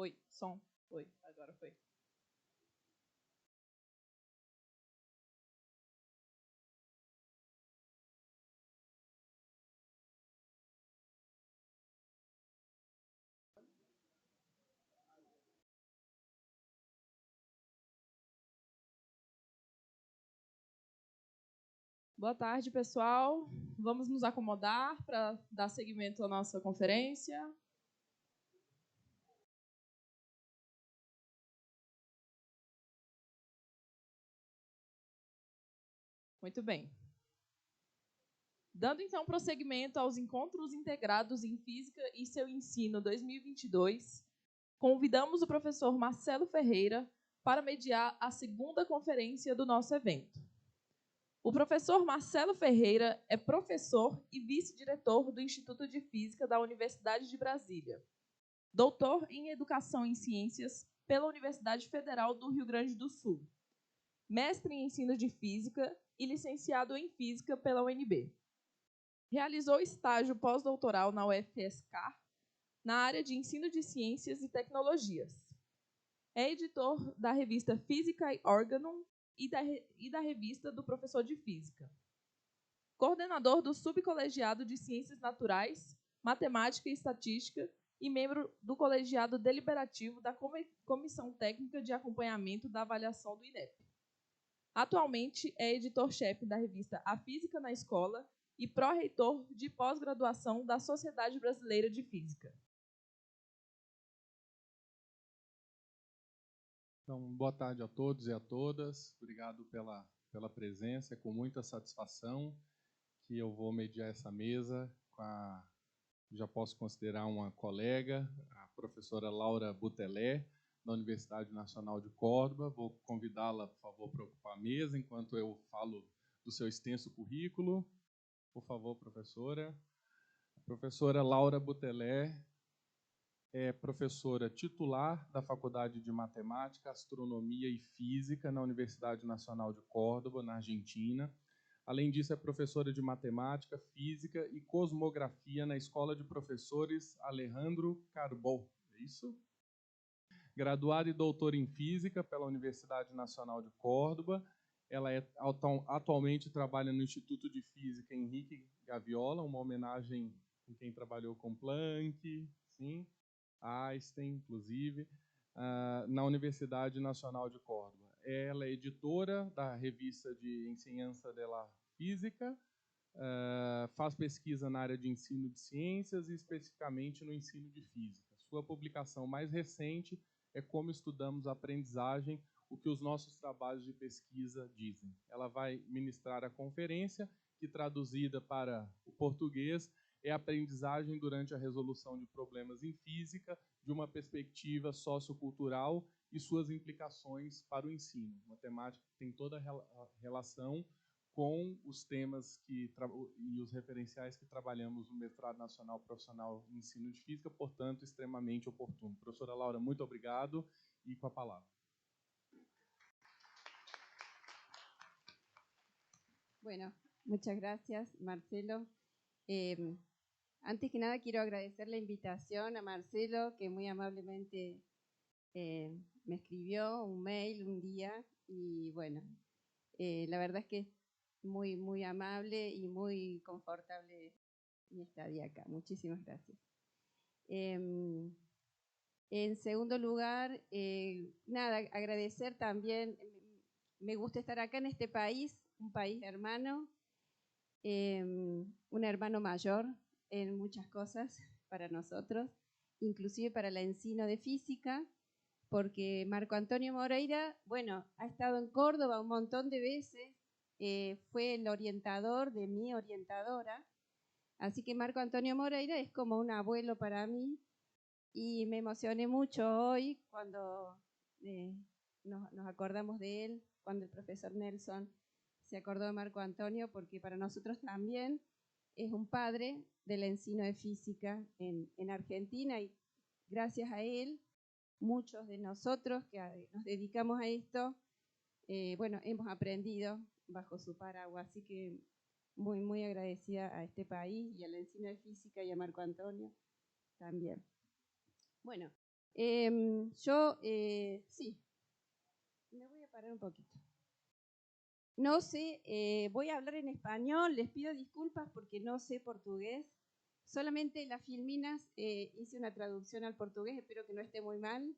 Oi, som. Oi, agora foi. Boa tarde, pessoal. Vamos nos acomodar para dar seguimento à nossa conferência. Muito bem. Dando então prosseguimento aos encontros integrados em Física e seu ensino 2022, convidamos o professor Marcelo Ferreira para mediar a segunda conferência do nosso evento. O professor Marcelo Ferreira é professor e vice-diretor do Instituto de Física da Universidade de Brasília, doutor em Educação em Ciências pela Universidade Federal do Rio Grande do Sul, mestre em Ensino de Física e licenciado em Física pela UNB. Realizou estágio pós-doutoral na UFSCar, na área de Ensino de Ciências e Tecnologias. É editor da revista Physicae Organum e da revista do Professor de Física. Coordenador do Subcolegiado de Ciências Naturais, Matemática e Estatística e membro do Colegiado Deliberativo da Comissão Técnica de Acompanhamento da Avaliação do INEP. Atualmente é editor-chefe da revista A Física na Escola e pró-reitor de pós-graduação da Sociedade Brasileira de Física. Então, boa tarde a todos e a todas. Obrigado pela presença. É com muita satisfação que eu vou mediar essa mesa com já posso considerar uma colega, a professora Laura Butelé, da Universidade Nacional de Córdoba. Vou convidá-la, por favor, para ocupar a mesa enquanto eu falo do seu extenso currículo. Por favor, professora. A professora Laura Butelé é professora titular da Faculdade de Matemática, Astronomia e Física na Universidade Nacional de Córdoba, na Argentina. Além disso, é professora de Matemática, Física e Cosmografia na Escola de Professores Alejandro Carbó. É isso? Graduada e doutora em Física pela Universidade Nacional de Córdoba. Ela atualmente trabalha no Instituto de Física Henrique Gaviola, uma homenagem a quem trabalhou com Planck, sim, Einstein, inclusive, na Universidade Nacional de Córdoba. Ela é editora da revista de Enseñanza de la Física, faz pesquisa na área de ensino de ciências e especificamente no ensino de física. Sua publicação mais recente é Como Estudamos a Aprendizagem, o que os nossos trabalhos de pesquisa dizem. Ela vai ministrar a conferência, que traduzida para o português é Aprendizagem durante a resolução de problemas em física, de uma perspectiva sociocultural e suas implicações para o ensino. Uma temática que tem toda a relação com os temas e os referenciais que trabalhamos no Mestrado Nacional Profissional em Ensino de Física, portanto, extremamente oportuno. Professora Laura, muito obrigado e com a palavra. Bueno, muchas gracias, Marcelo. Antes que nada, quiero agradecer la invitación a Marcelo, que muy amablemente me escribió un mail un día. Y bueno, la verdad es que es muy, muy amable y muy confortable mi estadía acá. Muchísimas gracias. En segundo lugar, nada, agradecer también. Me gusta estar acá en este país, un país hermano, un hermano mayor en muchas cosas para nosotros, inclusive para la Encino de Física, porque Marco Antonio Moreira, bueno, ha estado en Córdoba un montón de veces, fue el orientador de mi orientadora, así que Marco Antonio Moreira es como un abuelo para mí, y me emocioné mucho hoy cuando nos acordamos de él, cuando el profesor Nelson se acordó de Marco Antonio, porque para nosotros también es un padre del ensino de física en Argentina, y gracias a él, muchos de nosotros que nos dedicamos a esto, bueno, hemos aprendido bajo su paraguas, así que muy, muy agradecida a este país y al ensino de física y a Marco Antonio también. Bueno, Sí, me voy a parar un poquito. No sé, voy a hablar en español, les pido disculpas porque no sé portugués. Solamente las filminas hice una traducción al portugués, espero que no esté muy mal.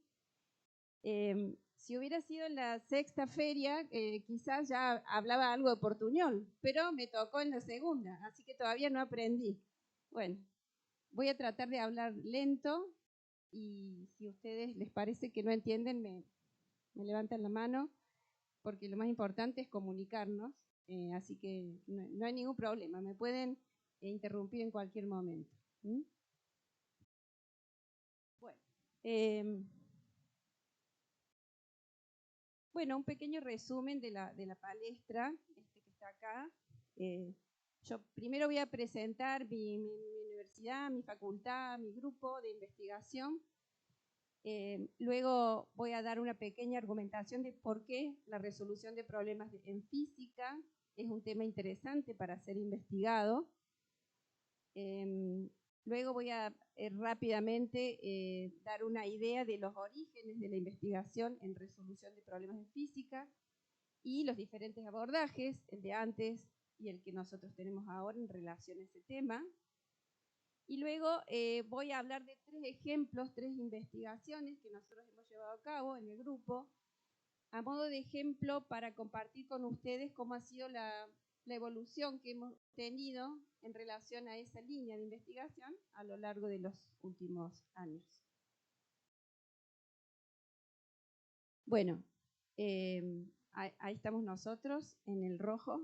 Si hubiera sido en la sexta feria, quizás ya hablaba algo de portuñol, pero me tocó en la segunda, así que todavía no aprendí. Bueno, voy a tratar de hablar lento y si a ustedes les parece que no entienden, me levantan la mano, porque lo más importante es comunicarnos, así que no hay ningún problema, me pueden interrumpir en cualquier momento. ¿Mm? Bueno, un pequeño resumen de la palestra que está acá. Yo primero voy a presentar mi universidad, mi facultad, mi grupo de investigación. Luego voy a dar una pequeña argumentación de por qué la resolución de problemas en física es un tema interesante para ser investigado. Luego voy a rápidamente dar una idea de los orígenes de la investigación en resolución de problemas en física y los diferentes abordajes, el de antes y el que nosotros tenemos ahora en relación a ese tema. Y luego voy a hablar de 3 ejemplos, 3 investigaciones que nosotros hemos llevado a cabo en el grupo, a modo de ejemplo para compartir con ustedes cómo ha sido la evolución que hemos tenido en relación a esa línea de investigación a lo largo de los últimos años. Bueno, ahí estamos nosotros en el rojo.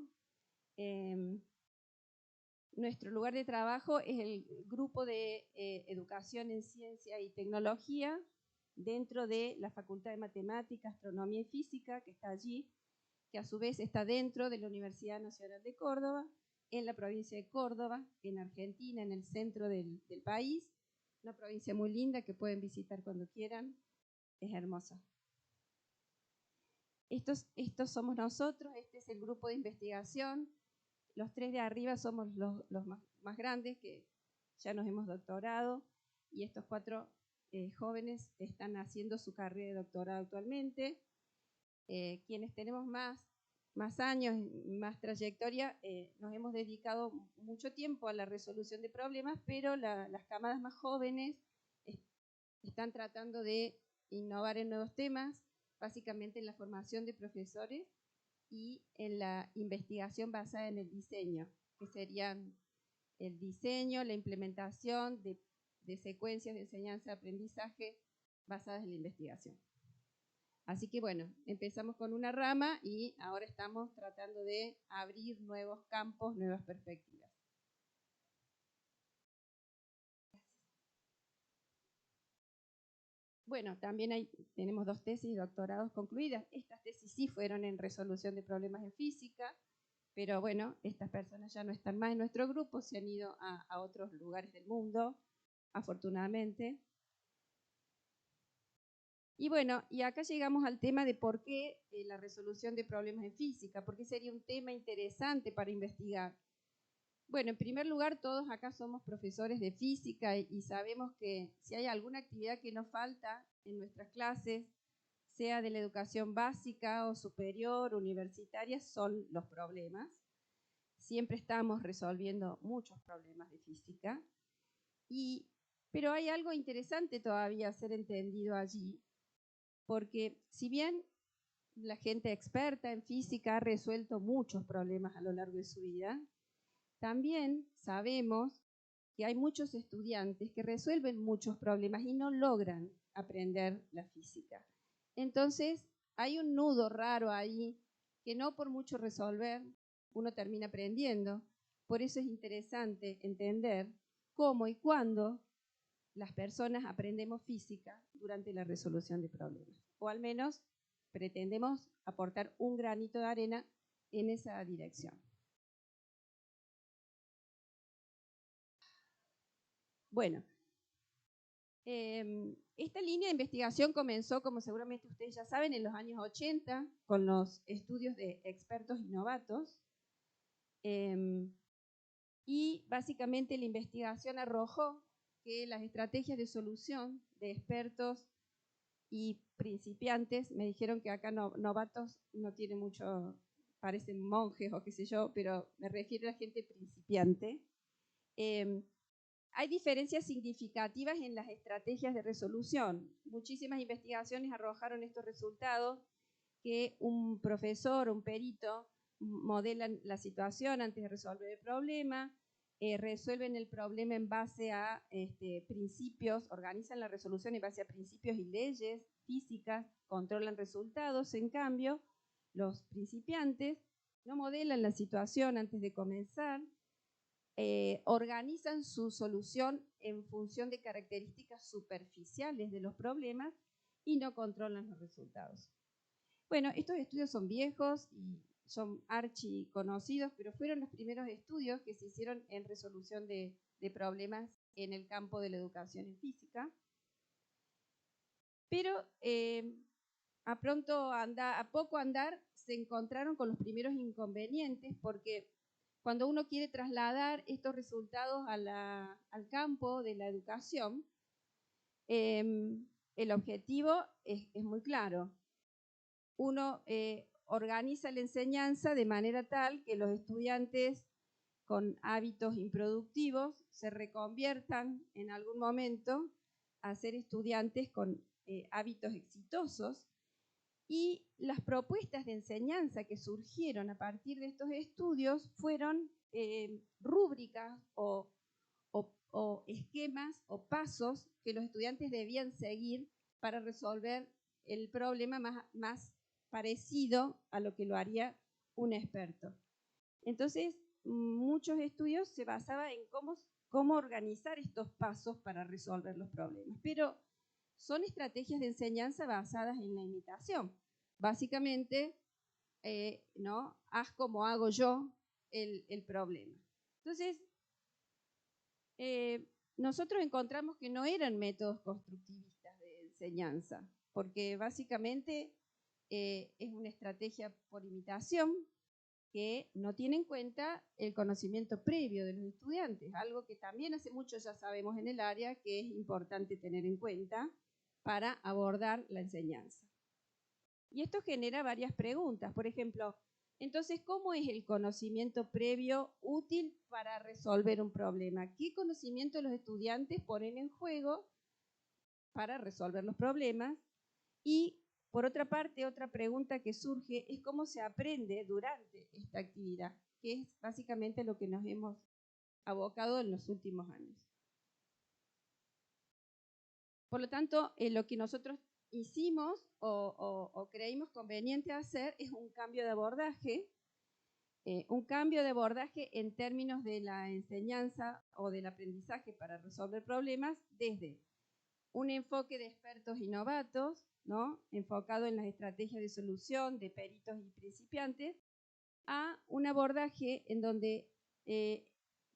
Nuestro lugar de trabajo es el grupo de educación en ciencia y tecnología dentro de la Facultad de Matemáticas, Astronomía y Física, que está allí, que a su vez está dentro de la Universidad Nacional de Córdoba, en la provincia de Córdoba, en Argentina, en el centro del país. Una provincia muy linda que pueden visitar cuando quieran, es hermosa. Estos somos nosotros, este es el grupo de investigación. Los 3 de arriba somos los más grandes, que ya nos hemos doctorado, y estos 4 jóvenes están haciendo su carrera de doctorado actualmente. Quienes tenemos más años, más trayectoria, nos hemos dedicado mucho tiempo a la resolución de problemas, pero las camadas más jóvenes están tratando de innovar en nuevos temas, básicamente en la formación de profesores y en la investigación basada en el diseño, que serían el diseño, la implementación de secuencias de enseñanza-aprendizaje basadas en la investigación. Así que bueno, empezamos con una rama y ahora estamos tratando de abrir nuevos campos, nuevas perspectivas. Bueno, también tenemos 2 tesis de doctorados concluidas. Estas tesis sí fueron en resolución de problemas en física, pero bueno, estas personas ya no están más en nuestro grupo, se han ido a otros lugares del mundo, afortunadamente. Y bueno, y acá llegamos al tema de por qué la resolución de problemas en física, por qué sería un tema interesante para investigar. Bueno, en primer lugar, todos acá somos profesores de física y sabemos que si hay alguna actividad que nos falta en nuestras clases, sea de la educación básica o superior, universitaria, son los problemas. Siempre estamos resolviendo muchos problemas de física, pero hay algo interesante todavía a ser entendido allí, porque si bien la gente experta en física ha resuelto muchos problemas a lo largo de su vida, también sabemos que hay muchos estudiantes que resuelven muchos problemas y no logran aprender la física. Entonces, hay un nudo raro ahí que no por mucho resolver uno termina aprendiendo. Por eso es interesante entender cómo y cuándo las personas aprendemos física durante la resolución de problemas. O al menos pretendemos aportar un granito de arena en esa dirección. Bueno, esta línea de investigación comenzó, como seguramente ustedes ya saben, en los años 80 con los estudios de expertos y novatos. Y básicamente la investigación arrojó que las estrategias de solución de expertos y principiantes. Me dijeron que acá novatos no tiene mucho, parecen monjes o qué sé yo, pero me refiero a gente principiante. Hay diferencias significativas en las estrategias de resolución. Muchísimas investigaciones arrojaron estos resultados, que un profesor, un perito, modelan la situación antes de resolver el problema, resuelven el problema en base a principios, organizan la resolución en base a principios y leyes físicas, controlan resultados. En cambio, los principiantes no modelan la situación antes de comenzar, organizan su solución en función de características superficiales de los problemas y no controlan los resultados. Bueno, estos estudios son viejos y son archiconocidos, pero fueron los primeros estudios que se hicieron en resolución de problemas en el campo de la educación en física. Pero a poco andar se encontraron con los primeros inconvenientes, porque cuando uno quiere trasladar estos resultados al campo de la educación, el objetivo es muy claro. Uno organiza la enseñanza de manera tal que los estudiantes con hábitos improductivos se reconviertan en algún momento a ser estudiantes con hábitos exitosos. Y las propuestas de enseñanza que surgieron a partir de estos estudios fueron rúbricas o esquemas o pasos que los estudiantes debían seguir para resolver el problema más parecido a lo que lo haría un experto. Entonces, muchos estudios se basaban en cómo organizar estos pasos para resolver los problemas, pero son estrategias de enseñanza basadas en la imitación. Básicamente, ¿no? Haz como hago yo el problema. Entonces, nosotros encontramos que no eran métodos constructivistas de enseñanza, porque básicamente es una estrategia por imitación que no tiene en cuenta el conocimiento previo de los estudiantes, algo que también hace mucho ya sabemos en el área que es importante tener en cuenta para abordar la enseñanza. Y esto genera varias preguntas. Por ejemplo, entonces, ¿cómo es el conocimiento previo útil para resolver un problema? ¿Qué conocimiento los estudiantes ponen en juego para resolver los problemas? Y, por otra parte, otra pregunta que surge es cómo se aprende durante esta actividad, que es básicamente lo que nos hemos abocado en los últimos años. Por lo tanto, lo que nosotros hicimos o creímos conveniente hacer es un cambio de abordaje en términos de la enseñanza o del aprendizaje para resolver problemas, desde un enfoque de expertos y novatos, ¿no? Enfocado en las estrategias de solución de peritos y principiantes, a un abordaje en donde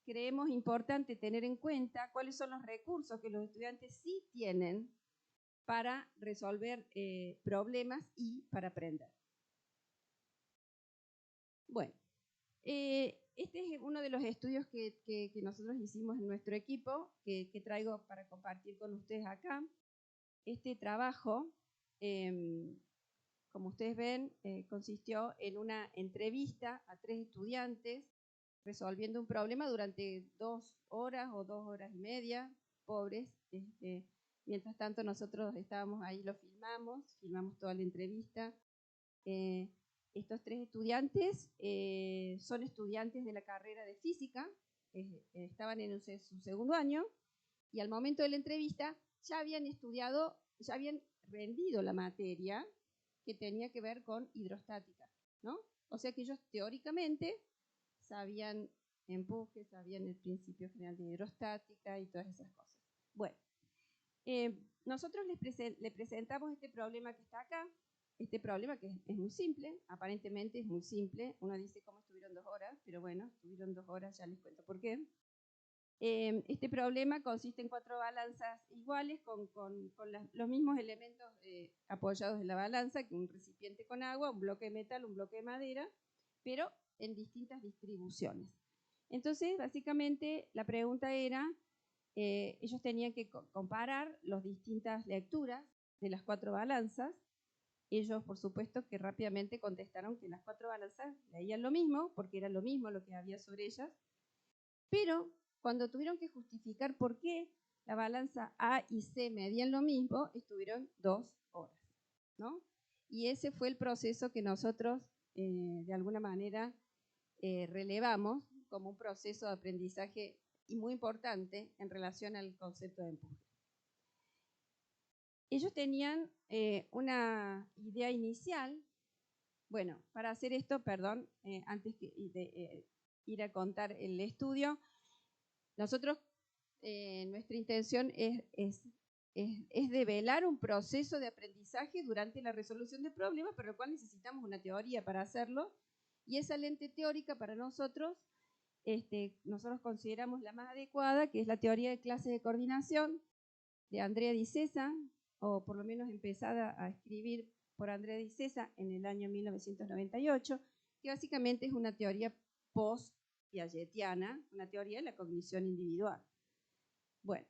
creemos importante tener en cuenta cuáles son los recursos que los estudiantes sí tienen para resolver problemas y para aprender. Bueno, este es uno de los estudios que nosotros hicimos en nuestro equipo, que traigo para compartir con ustedes acá. Este trabajo, como ustedes ven, consistió en una entrevista a 3 estudiantes resolviendo un problema durante 2 horas o 2 horas y media, pobres. Mientras tanto nosotros estábamos ahí, lo filmamos toda la entrevista. Estos 3 estudiantes son estudiantes de la carrera de física, estaban en su segundo año, y al momento de la entrevista ya habían rendido la materia que tenía que ver con hidrostática, ¿no? O sea que ellos teóricamente sabían empuje, sabían el principio general de hidrostática y todas esas cosas. Bueno, nosotros les presentamos este problema que está acá, este problema que es muy simple, aparentemente es muy simple. Uno dice cómo estuvieron 2 horas, pero bueno, estuvieron 2 horas, ya les cuento por qué. Este problema consiste en 4 balanzas iguales con los mismos elementos apoyados en la balanza, que un recipiente con agua, un bloque de metal, un bloque de madera, pero en distintas distribuciones. Entonces, básicamente, la pregunta era, ellos tenían que comparar las distintas lecturas de las 4 balanzas. Ellos, por supuesto, que rápidamente contestaron que las 4 balanzas leían lo mismo, porque era lo mismo lo que había sobre ellas. Pero cuando tuvieron que justificar por qué la balanza A y C medían lo mismo, estuvieron 2 horas, ¿no? Y ese fue el proceso que nosotros, de alguna manera, relevamos como un proceso de aprendizaje y muy importante en relación al concepto de empuje. Ellos tenían una idea inicial. Bueno, para hacer esto, perdón, antes de ir a contar el estudio, nosotros, nuestra intención es develar un proceso de aprendizaje durante la resolución de problemas, para lo cual necesitamos una teoría para hacerlo, y esa lente teórica para nosotros consideramos la más adecuada, que es la teoría de clases de coordinación de Andrea Di Sessa, o por lo menos empezada a escribir por Andrea Di Sessa en el año 1998, que básicamente es una teoría post-piagetiana, una teoría de la cognición individual. Bueno,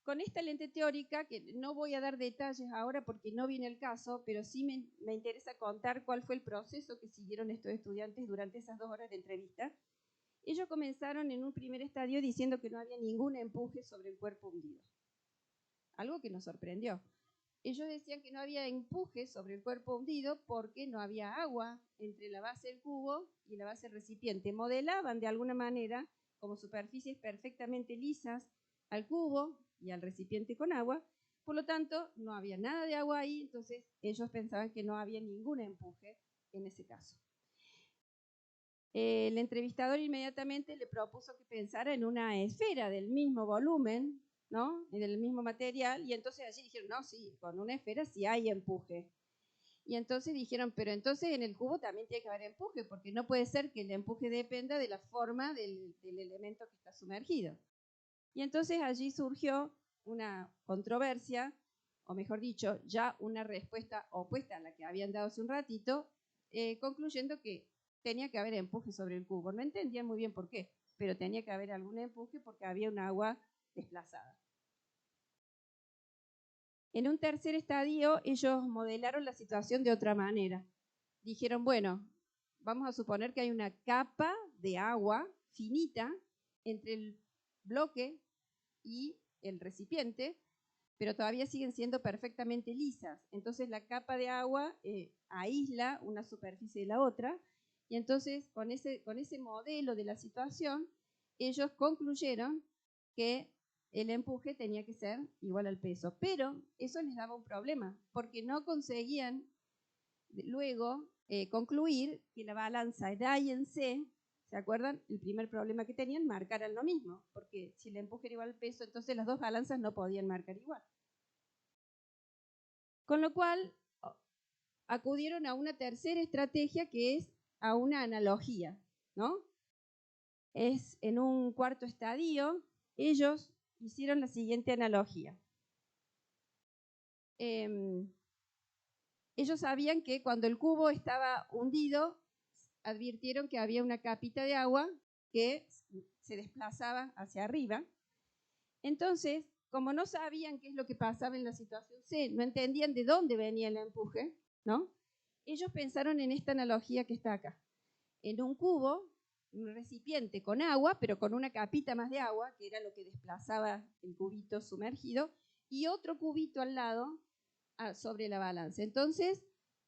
con esta lente teórica, que no voy a dar detalles ahora porque no viene el caso, pero sí me interesa contar cuál fue el proceso que siguieron estos estudiantes durante esas 2 horas de entrevista. Ellos comenzaron en un primer estadio diciendo que no había ningún empuje sobre el cuerpo hundido, algo que nos sorprendió. Ellos decían que no había empuje sobre el cuerpo hundido porque no había agua entre la base del cubo y la base del recipiente. Modelaban de alguna manera como superficies perfectamente lisas al cubo y al recipiente con agua, por lo tanto no había nada de agua ahí, entonces ellos pensaban que no había ningún empuje en ese caso. El entrevistador inmediatamente le propuso que pensara en una esfera del mismo volumen, ¿no? Del mismo material, y entonces allí dijeron, no, sí, con una esfera sí hay empuje. Y entonces dijeron, pero entonces en el cubo también tiene que haber empuje, porque no puede ser que el empuje dependa de la forma del elemento que está sumergido. Y entonces allí surgió una controversia, o mejor dicho, ya una respuesta opuesta a la que habían dado hace un ratito, concluyendo que tenía que haber empuje sobre el cubo. No entendían muy bien por qué, pero tenía que haber algún empuje porque había un agua desplazada. En un tercer estadio, ellos modelaron la situación de otra manera. Dijeron, bueno, vamos a suponer que hay una capa de agua finita entre el bloque y el recipiente, pero todavía siguen siendo perfectamente lisas. Entonces la capa de agua aísla una superficie de la otra, y entonces con ese modelo de la situación, ellos concluyeron que el empuje tenía que ser igual al peso. Pero eso les daba un problema, porque no conseguían luego concluir que la balanza de A y en C, ¿se acuerdan? El primer problema que tenían, marcaran lo mismo, porque si el empuje era igual al peso, entonces las 2 balanzas no podían marcar igual. Con lo cual, acudieron a una tercera estrategia, que es a una analogía, ¿no? Es en un cuarto estadio, ellos hicieron la siguiente analogía. Ellos sabían que cuando el cubo estaba hundido, advirtieron que había una capita de agua que se desplazaba hacia arriba. Entonces, como no sabían qué es lo que pasaba en la situación C, no entendían de dónde venía el empuje, ¿no? Ellos pensaron en esta analogía que está acá. En un cubo, un recipiente con agua, pero con una capita más de agua, que era lo que desplazaba el cubito sumergido, y otro cubito al lado sobre la balanza. Entonces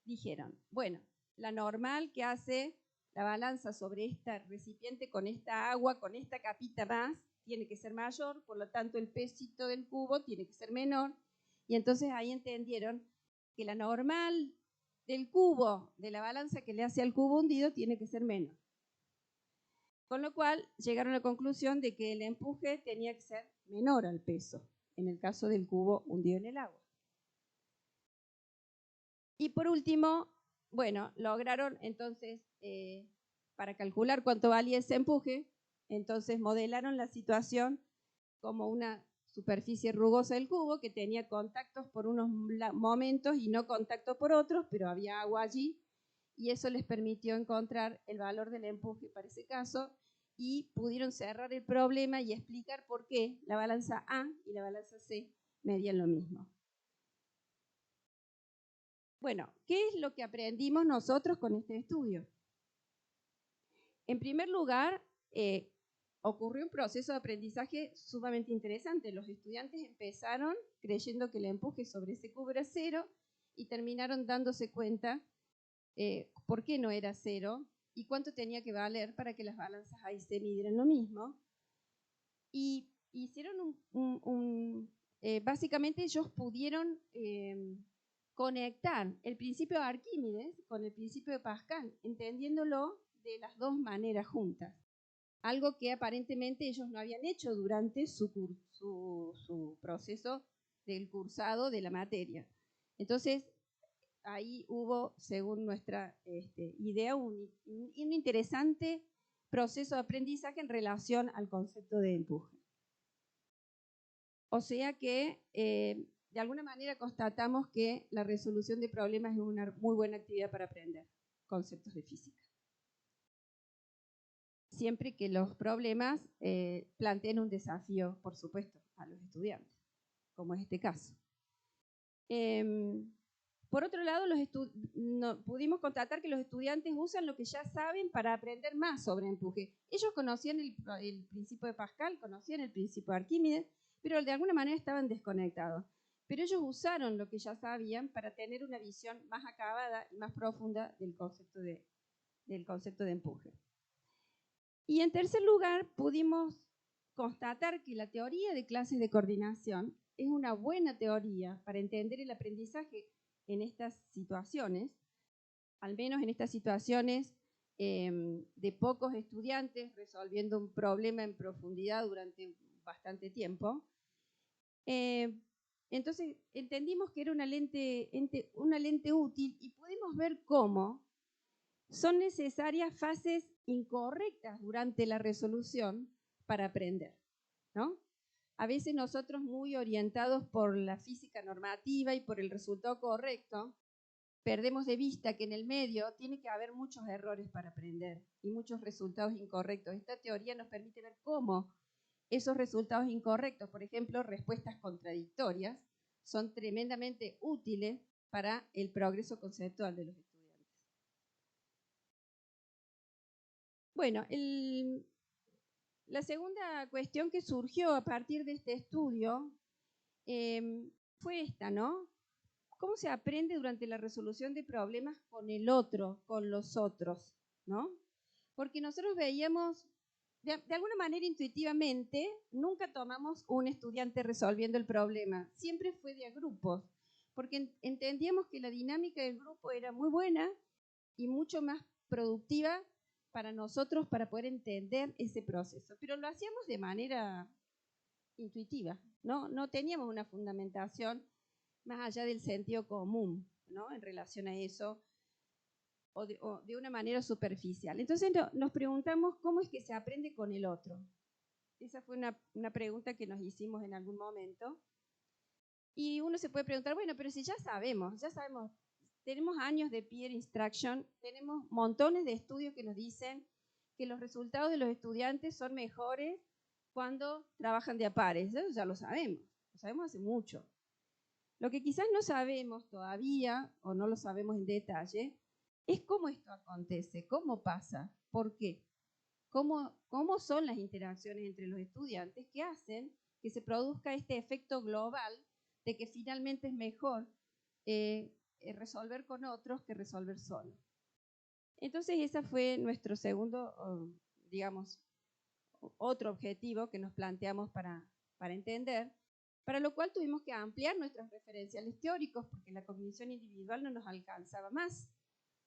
dijeron, bueno, la normal que hace la balanza sobre este recipiente con esta agua, con esta capita más, tiene que ser mayor, por lo tanto el pesito del cubo tiene que ser menor, y entonces ahí entendieron que la normal del cubo, de la balanza que le hace al cubo hundido, tiene que ser menor. Con lo cual llegaron a la conclusión de que el empuje tenía que ser menor al peso, en el caso del cubo hundido en el agua. Y por último, bueno, lograron entonces, para calcular cuánto valía ese empuje, entonces modelaron la situación como una superficie rugosa del cubo que tenía contactos por unos momentos y no contactos por otros, pero había agua allí, y eso les permitió encontrar el valor del empuje para ese caso, y pudieron cerrar el problema y explicar por qué la balanza A y la balanza C medían lo mismo. Bueno, ¿qué es lo que aprendimos nosotros con este estudio? En primer lugar, ocurrió un proceso de aprendizaje sumamente interesante. Los estudiantes empezaron creyendo que el empuje sobre ese cubo era cero y terminaron dándose cuenta por qué no era cero y cuánto tenía que valer para que las balanzas A y C midieran lo mismo. Y hicieron básicamente ellos pudieron conectar el principio de Arquímedes con el principio de Pascal, entendiéndolo de las dos maneras juntas. Algo que aparentemente ellos no habían hecho durante su proceso del cursado de la materia. Entonces, ahí hubo, según nuestra idea, un interesante proceso de aprendizaje en relación al concepto de empuje. O sea que, de alguna manera, constatamos que la resolución de problemas es una muy buena actividad para aprender conceptos de física. Siempre que los problemas planteen un desafío, por supuesto, a los estudiantes, como es este caso. Por otro lado, pudimos constatar que los estudiantes usan lo que ya saben para aprender más sobre empuje. Ellos conocían el principio de Pascal, conocían el principio de Arquímedes, pero de alguna manera estaban desconectados. Pero ellos usaron lo que ya sabían para tener una visión más acabada y más profunda del concepto de empuje. Y en tercer lugar, pudimos constatar que la teoría de clases de coordinación es una buena teoría para entender el aprendizaje en estas situaciones, al menos en estas situaciones de pocos estudiantes resolviendo un problema en profundidad durante bastante tiempo. Entonces entendimos que era una lente útil y pudimos ver cómo son necesarias fases incorrectas durante la resolución para aprender, ¿no? A veces nosotros, muy orientados por la física normativa y por el resultado correcto, perdemos de vista que en el medio tiene que haber muchos errores para aprender y muchos resultados incorrectos. Esta teoría nos permite ver cómo esos resultados incorrectos, por ejemplo, respuestas contradictorias, son tremendamente útiles para el progreso conceptual de los estudiantes. Bueno, la segunda cuestión que surgió a partir de este estudio fue esta, ¿no? ¿Cómo se aprende durante la resolución de problemas con el otro, con los otros, ¿no? Porque nosotros veíamos, de alguna manera intuitivamente, nunca tomamos un estudiante resolviendo el problema, siempre fue de a grupos, porque entendíamos que la dinámica del grupo era muy buena y mucho más productiva para nosotros para poder entender ese proceso, pero lo hacíamos de manera intuitiva, no teníamos una fundamentación más allá del sentido común, ¿no? En relación a eso, o de una manera superficial. Entonces nos preguntamos cómo es que se aprende con el otro. Esa fue una pregunta que nos hicimos en algún momento. Y uno se puede preguntar, bueno, pero si ya sabemos, tenemos años de peer instruction, tenemos montones de estudios que nos dicen que los resultados de los estudiantes son mejores cuando trabajan de a pares. Eso ya lo sabemos hace mucho. Lo que quizás no sabemos todavía, o no lo sabemos en detalle, es cómo esto acontece, cómo pasa, por qué, cómo son las interacciones entre los estudiantes que hacen que se produzca este efecto global de que finalmente es mejor resolver con otros que resolver solo. Entonces ese fue nuestro segundo, digamos, otro objetivo que nos planteamos para entender, para lo cual tuvimos que ampliar nuestros referenciales teóricos porque la cognición individual no nos alcanzaba más,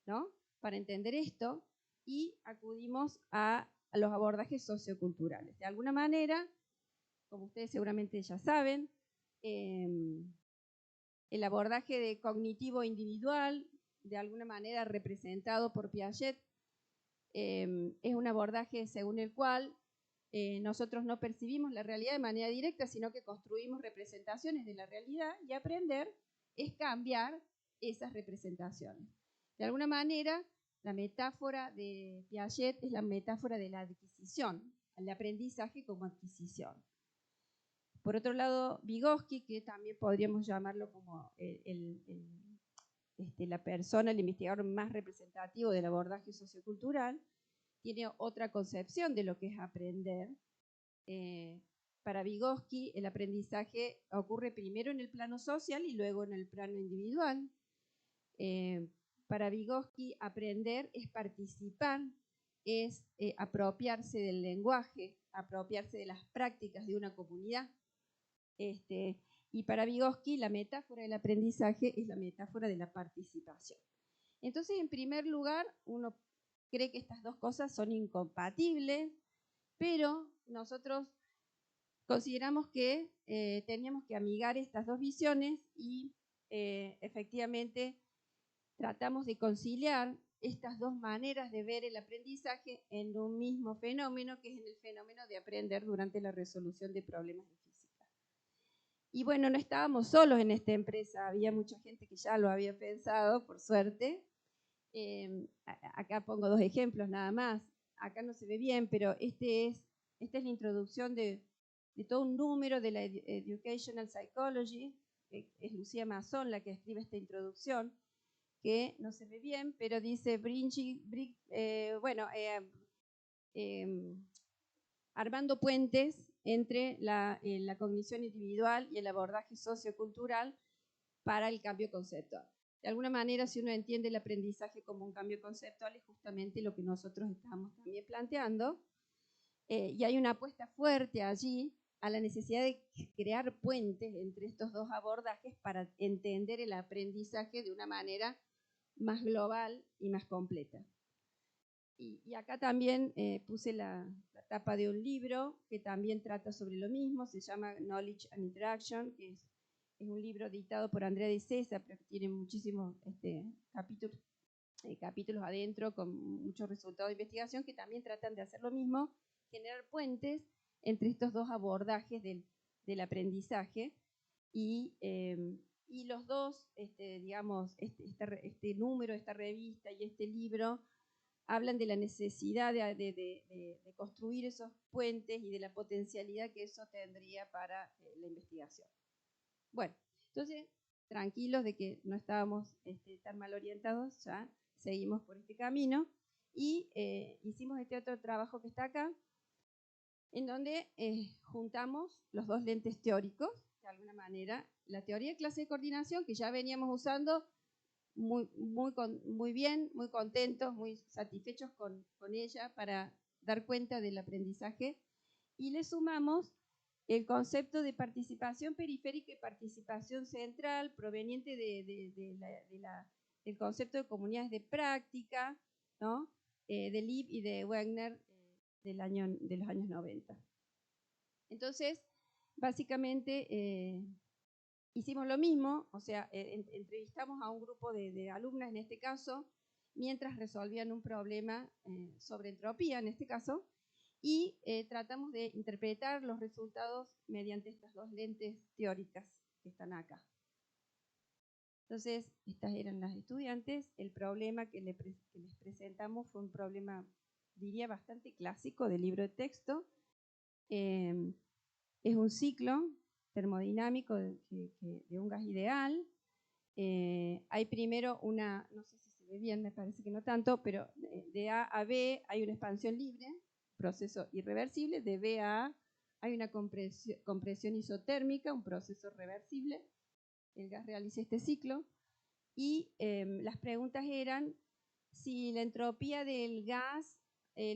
¿no? Para entender esto, y acudimos a los abordajes socioculturales. De alguna manera, como ustedes seguramente ya saben, el abordaje de cognitivo individual, de alguna manera representado por Piaget, es un abordaje según el cual nosotros no percibimos la realidad de manera directa, sino que construimos representaciones de la realidad, y aprender es cambiar esas representaciones. De alguna manera, la metáfora de Piaget es la metáfora de la adquisición, el aprendizaje como adquisición. Por otro lado, Vygotsky, que también podríamos llamarlo como la persona, el investigador más representativo del abordaje sociocultural, tiene otra concepción de lo que es aprender. Para Vygotsky, el aprendizaje ocurre primero en el plano social y luego en el plano individual. Para Vygotsky, aprender es participar, es apropiarse del lenguaje, apropiarse de las prácticas de una comunidad. Y para Vygotsky, la metáfora del aprendizaje es la metáfora de la participación. Entonces, en primer lugar, uno cree que estas dos cosas son incompatibles, pero nosotros consideramos que teníamos que amigar estas dos visiones y efectivamente tratamos de conciliar estas dos maneras de ver el aprendizaje en un mismo fenómeno, que es el fenómeno de aprender durante la resolución de problemas de física. Y bueno, no estábamos solos en esta empresa, había mucha gente que ya lo había pensado, por suerte. Acá pongo dos ejemplos nada más. Acá no se ve bien, pero esta es la introducción de todo un número de la Educational Psychology. Es Lucía Mazón la que escribe esta introducción, que no se ve bien, pero dice armando puentes entre la cognición individual y el abordaje sociocultural para el cambio conceptual. De alguna manera, si uno entiende el aprendizaje como un cambio conceptual, es justamente lo que nosotros estamos también planteando. Y hay una apuesta fuerte allí a la necesidad de crear puentes entre estos dos abordajes para entender el aprendizaje de una manera más global y más completa. Y acá también puse la tapa de un libro que también trata sobre lo mismo, se llama Knowledge and Interaction, que es un libro dictado por Andrea Di Cesa, pero que tiene muchísimos capítulos adentro con muchos resultados de investigación que también tratan de hacer lo mismo, generar puentes entre estos dos abordajes del aprendizaje y los dos, digamos, este número, esta revista y este libro hablan de la necesidad de construir esos puentes y de la potencialidad que eso tendría para la investigación. Bueno, entonces, tranquilos de que no estábamos tan mal orientados, ya seguimos por este camino y hicimos este otro trabajo que está acá, en donde juntamos los dos lentes teóricos, de alguna manera, la teoría de clase de coordinación, que ya veníamos usando muy bien, muy contentos, muy satisfechos con ella para dar cuenta del aprendizaje, y le sumamos el concepto de participación periférica y participación central, proveniente del concepto de comunidades de práctica, ¿no? De Lieb y de Wegner de los años 90. Entonces, básicamente, hicimos lo mismo, o sea, entrevistamos a un grupo de alumnas en este caso, mientras resolvían un problema sobre entropía en este caso, y tratamos de interpretar los resultados mediante estas dos lentes teóricas que están acá. Entonces, estas eran las estudiantes. El problema que les presentamos fue un problema, diría, bastante clásico del libro de texto. Es un ciclo termodinámico de un gas ideal. Hay primero una, no sé si se ve bien, me parece que no tanto, pero de A a B hay una expansión libre, proceso irreversible. De B a A hay una compresión isotérmica, un proceso reversible. El gas realiza este ciclo. Y las preguntas eran si la entropía del gas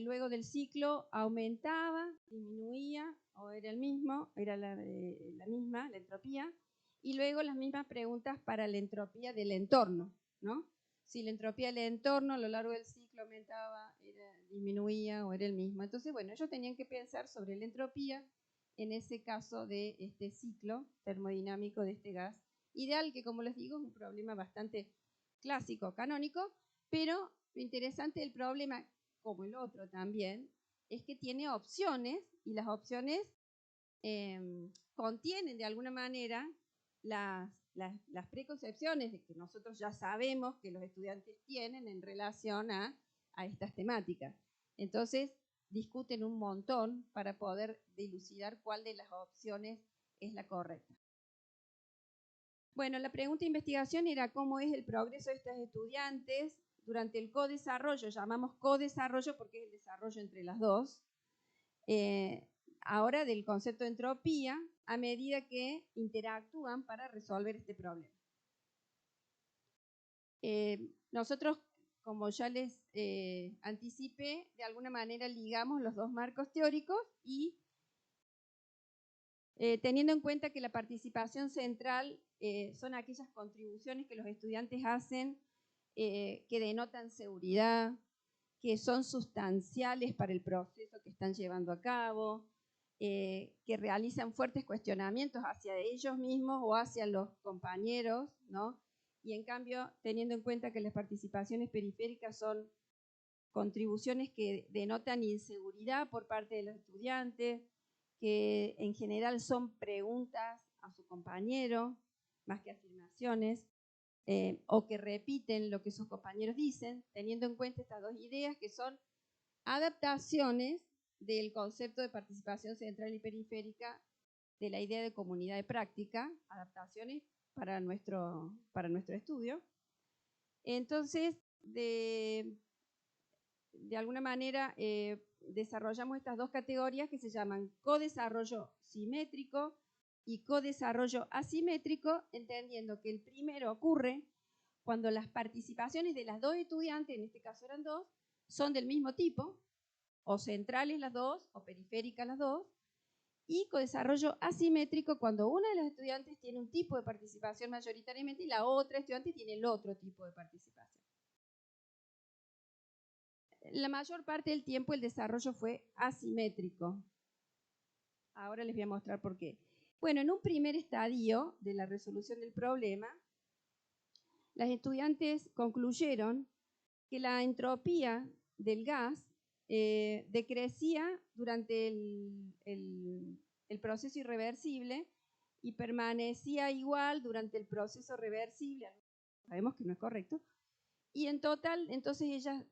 luego del ciclo aumentaba, disminuía, o era el mismo, era la misma, la entropía. Y luego las mismas preguntas para la entropía del entorno, ¿no? Si la entropía del entorno a lo largo del ciclo aumentaba, disminuía o era el mismo. Entonces, bueno, ellos tenían que pensar sobre la entropía en ese caso de este ciclo termodinámico de este gas ideal, que como les digo es un problema bastante clásico, canónico, pero lo interesante del problema, como el otro también, es que tiene opciones y las opciones contienen de alguna manera las preconcepciones de que nosotros ya sabemos que los estudiantes tienen en relación a estas temáticas. Entonces, discuten un montón para poder dilucidar cuál de las opciones es la correcta. Bueno, la pregunta de investigación era cómo es el progreso de estos estudiantes durante el codesarrollo. Llamamos codesarrollo porque es el desarrollo entre las dos. Ahora del concepto de entropía a medida que interactúan para resolver este problema. Nosotros, como ya les anticipé, de alguna manera ligamos los dos marcos teóricos y teniendo en cuenta que la participación central son aquellas contribuciones que los estudiantes hacen que denotan seguridad, que son sustanciales para el proceso que están llevando a cabo, que realizan fuertes cuestionamientos hacia ellos mismos o hacia los compañeros, ¿no? Y en cambio, teniendo en cuenta que las participaciones periféricas son contribuciones que denotan inseguridad por parte de los estudiantes, que en general son preguntas a su compañero, más que afirmaciones, o que repiten lo que sus compañeros dicen, teniendo en cuenta estas dos ideas que son adaptaciones del concepto de participación central y periférica de la idea de comunidad de práctica, adaptaciones para nuestro estudio. Entonces, de alguna manera, desarrollamos estas dos categorías que se llaman codesarrollo simétrico y codesarrollo asimétrico, entendiendo que el primero ocurre cuando las participaciones de las dos estudiantes, en este caso eran dos, son del mismo tipo, o centrales las dos, o periféricas las dos, y codesarrollo asimétrico cuando una de las estudiantes tiene un tipo de participación mayoritariamente y la otra estudiante tiene el otro tipo de participación. La mayor parte del tiempo el desarrollo fue asimétrico. Ahora les voy a mostrar por qué. Bueno, en un primer estadio de la resolución del problema, las estudiantes concluyeron que la entropía del gas decrecía durante el proceso irreversible y permanecía igual durante el proceso reversible. Sabemos que no es correcto. Y en total, entonces ellas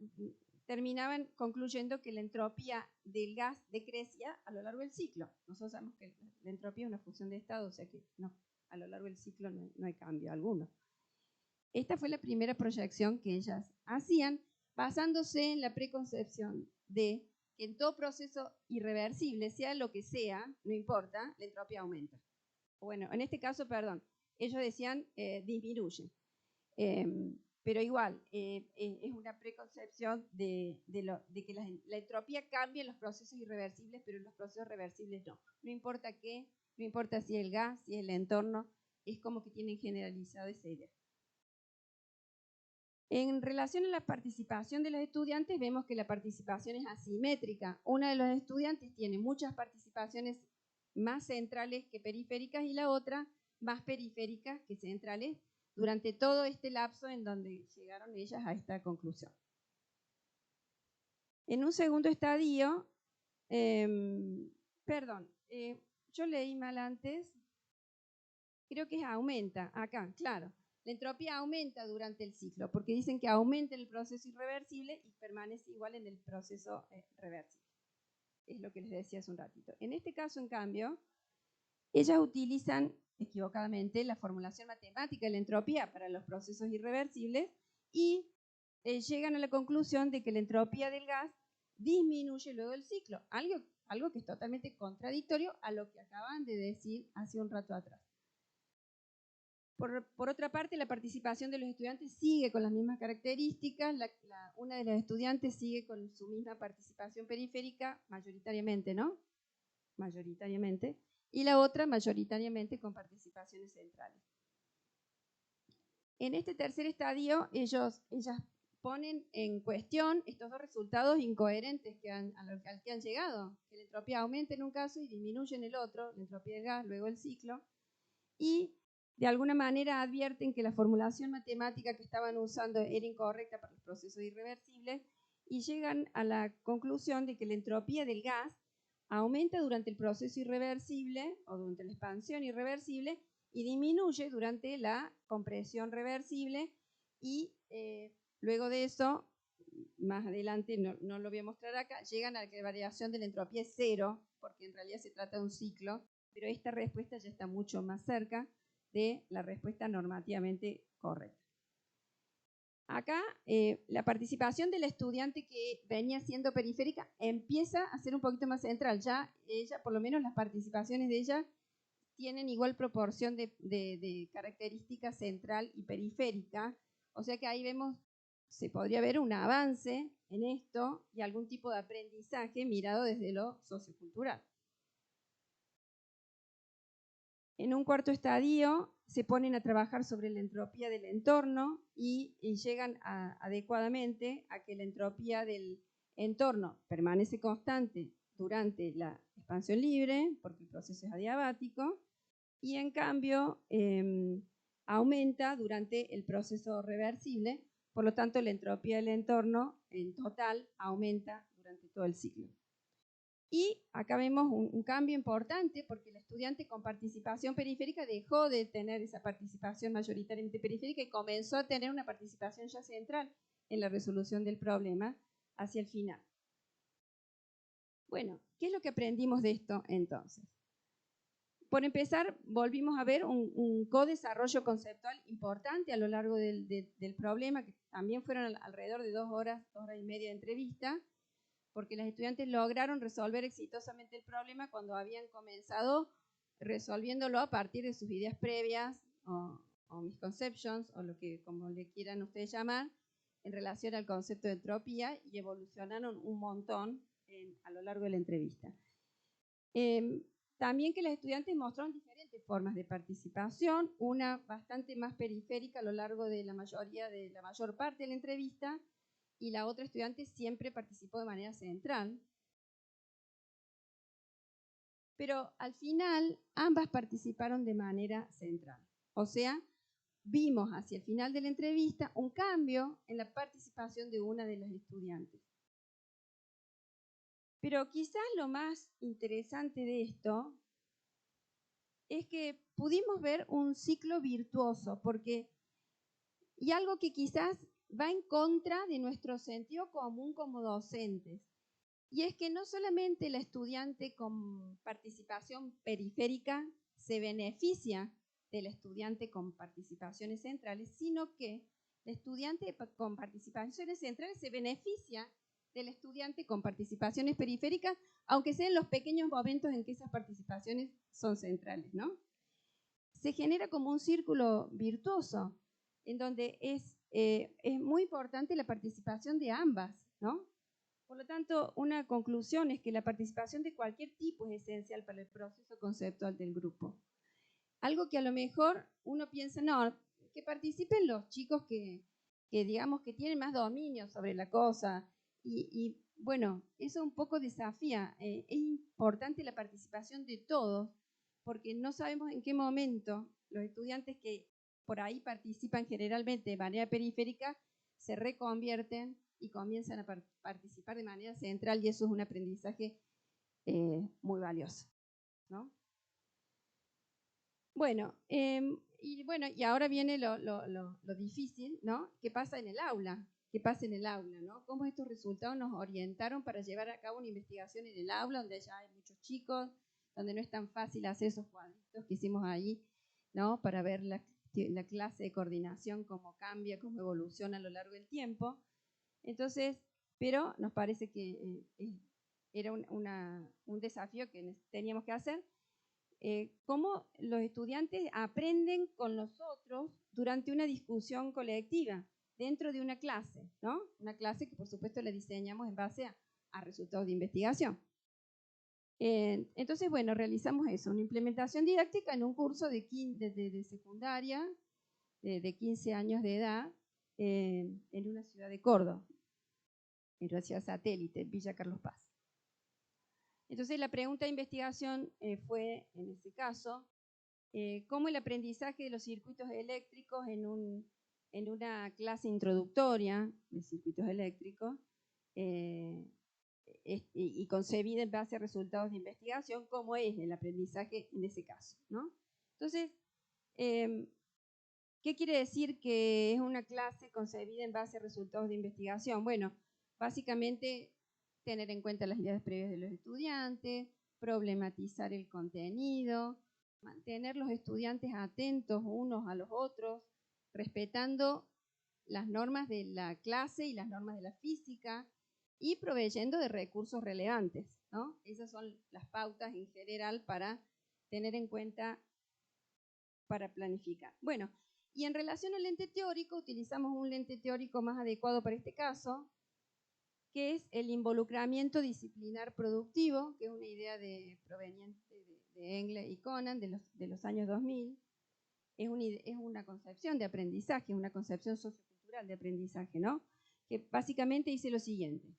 terminaban concluyendo que la entropía del gas decrecía a lo largo del ciclo. Nosotros sabemos que la entropía es una función de estado, o sea que no, a lo largo del ciclo no hay cambio alguno. Esta fue la primera proyección que ellas hacían, basándose en la preconcepción de que en todo proceso irreversible, sea lo que sea, no importa, la entropía aumenta. Bueno, en este caso, perdón, ellos decían disminuye. Pero igual, es una preconcepción de que la entropía cambia en los procesos irreversibles, pero en los procesos reversibles no. No importa qué, no importa si es el gas, si es el entorno, es como que tienen generalizado esa idea. En relación a la participación de los estudiantes, vemos que la participación es asimétrica. Una de los estudiantes tiene muchas participaciones más centrales que periféricas y la otra más periféricas que centrales durante todo este lapso en donde llegaron ellas a esta conclusión. En un segundo estadio, yo leí mal antes, creo que es aumenta, acá, claro. La entropía aumenta durante el ciclo, porque dicen que aumenta en el proceso irreversible y permanece igual en el proceso reversible. Es lo que les decía hace un ratito. En este caso, en cambio, ellas utilizan equivocadamente la formulación matemática de la entropía para los procesos irreversibles y llegan a la conclusión de que la entropía del gas disminuye luego del ciclo, algo que es totalmente contradictorio a lo que acaban de decir hace un rato atrás. Por otra parte, la participación de los estudiantes sigue con las mismas características. Una de las estudiantes sigue con su misma participación periférica, mayoritariamente, ¿no? Mayoritariamente. Y la otra, mayoritariamente, con participaciones centrales. En este tercer estadio, ellas ponen en cuestión estos dos resultados incoherentes al que han llegado. Que la entropía aumenta en un caso y disminuye en el otro, la entropía del gas, luego el ciclo. Y de alguna manera advierten que la formulación matemática que estaban usando era incorrecta para los procesos irreversibles y llegan a la conclusión de que la entropía del gas aumenta durante el proceso irreversible o durante la expansión irreversible y disminuye durante la compresión reversible y luego de eso, más adelante, no lo voy a mostrar acá, llegan a que la variación de la entropía es cero, porque en realidad se trata de un ciclo pero esta respuesta ya está mucho más cerca de la respuesta normativamente correcta. Acá la participación del estudiante que venía siendo periférica empieza a ser un poquito más central. Ya ella, por lo menos las participaciones de ella, tienen igual proporción de característica central y periférica. O sea que ahí vemos, se podría ver un avance en esto y algún tipo de aprendizaje mirado desde lo sociocultural. En un cuarto estadio se ponen a trabajar sobre la entropía del entorno y llegan adecuadamente a que la entropía del entorno permanece constante durante la expansión libre, porque el proceso es adiabático, y en cambio aumenta durante el proceso reversible, por lo tanto la entropía del entorno en total aumenta durante todo el ciclo. Y acá vemos un cambio importante porque el estudiante con participación periférica dejó de tener esa participación mayoritariamente periférica y comenzó a tener una participación ya central en la resolución del problema hacia el final. Bueno, ¿qué es lo que aprendimos de esto entonces? Por empezar, volvimos a ver un co-desarrollo conceptual importante a lo largo del problema, que también fueron alrededor de 2 horas, 2 horas y media de entrevista, porque los estudiantes lograron resolver exitosamente el problema cuando habían comenzado resolviéndolo a partir de sus ideas previas o misconceptions, o lo que como le quieran ustedes llamar, en relación al concepto de entropía, y evolucionaron un montón a lo largo de la entrevista. También que los estudiantes mostraron diferentes formas de participación, una bastante más periférica a lo largo de la mayor parte de la entrevista, y la otra estudiante siempre participó de manera central. Pero al final ambas participaron de manera central. O sea, vimos hacia el final de la entrevista un cambio en la participación de una de las estudiantes. Pero quizás lo más interesante de esto es que pudimos ver un ciclo virtuoso, y algo que quizás va en contra de nuestro sentido común como docentes. Y es que no solamente el estudiante con participación periférica se beneficia del estudiante con participaciones centrales, sino que el estudiante con participaciones centrales se beneficia del estudiante con participaciones periféricas, aunque sean los pequeños momentos en que esas participaciones son centrales, ¿no? Se genera como un círculo virtuoso, en donde es muy importante la participación de ambas, ¿no? Por lo tanto, una conclusión es que la participación de cualquier tipo es esencial para el proceso conceptual del grupo. Algo que a lo mejor uno piensa, no, que participen los chicos que digamos que tienen más dominio sobre la cosa. Y bueno, eso un poco desafía. Es importante la participación de todos, porque no sabemos en qué momento los estudiantes que por ahí participan generalmente de manera periférica se reconvierten y comienzan a participar de manera central, y eso es un aprendizaje muy valioso, ¿no? Bueno, y ahora viene lo difícil, ¿no? ¿Qué pasa en el aula? ¿Qué pasa en el aula, ¿no? ¿Cómo estos resultados nos orientaron para llevar a cabo una investigación en el aula, donde ya hay muchos chicos, donde no es tan fácil hacer esos cuadritos que hicimos ahí, ¿no? Para ver la clase de coordinación, cómo cambia, cómo evoluciona a lo largo del tiempo. Entonces, pero nos parece que era un desafío que teníamos que hacer. Cómo los estudiantes aprenden con los otros durante una discusión colectiva dentro de una clase, ¿no? Una clase que por supuesto la diseñamos en base a resultados de investigación. Entonces, bueno, realizamos eso, una implementación didáctica en un curso de secundaria de 15 años de edad en una ciudad de Córdoba, en una ciudad satélite, Villa Carlos Paz. Entonces, la pregunta de investigación fue, en este caso, cómo el aprendizaje de los circuitos eléctricos en una clase introductoria de circuitos eléctricos y concebida en base a resultados de investigación, cómo es el aprendizaje en ese caso, ¿no? Entonces, ¿qué quiere decir que es una clase concebida en base a resultados de investigación? Bueno, básicamente tener en cuenta las ideas previas de los estudiantes, problematizar el contenido, mantener los estudiantes atentos unos a los otros, respetando las normas de la clase y las normas de la física y proveyendo de recursos relevantes, ¿no? Esas son las pautas en general para tener en cuenta para planificar. Bueno, y en relación al lente teórico, utilizamos un lente teórico más adecuado para este caso, que es el involucramiento disciplinar productivo, que es una idea proveniente de Engle y Conan de los años 2000. Es una concepción de aprendizaje, una concepción sociocultural de aprendizaje, ¿no? Que básicamente dice lo siguiente.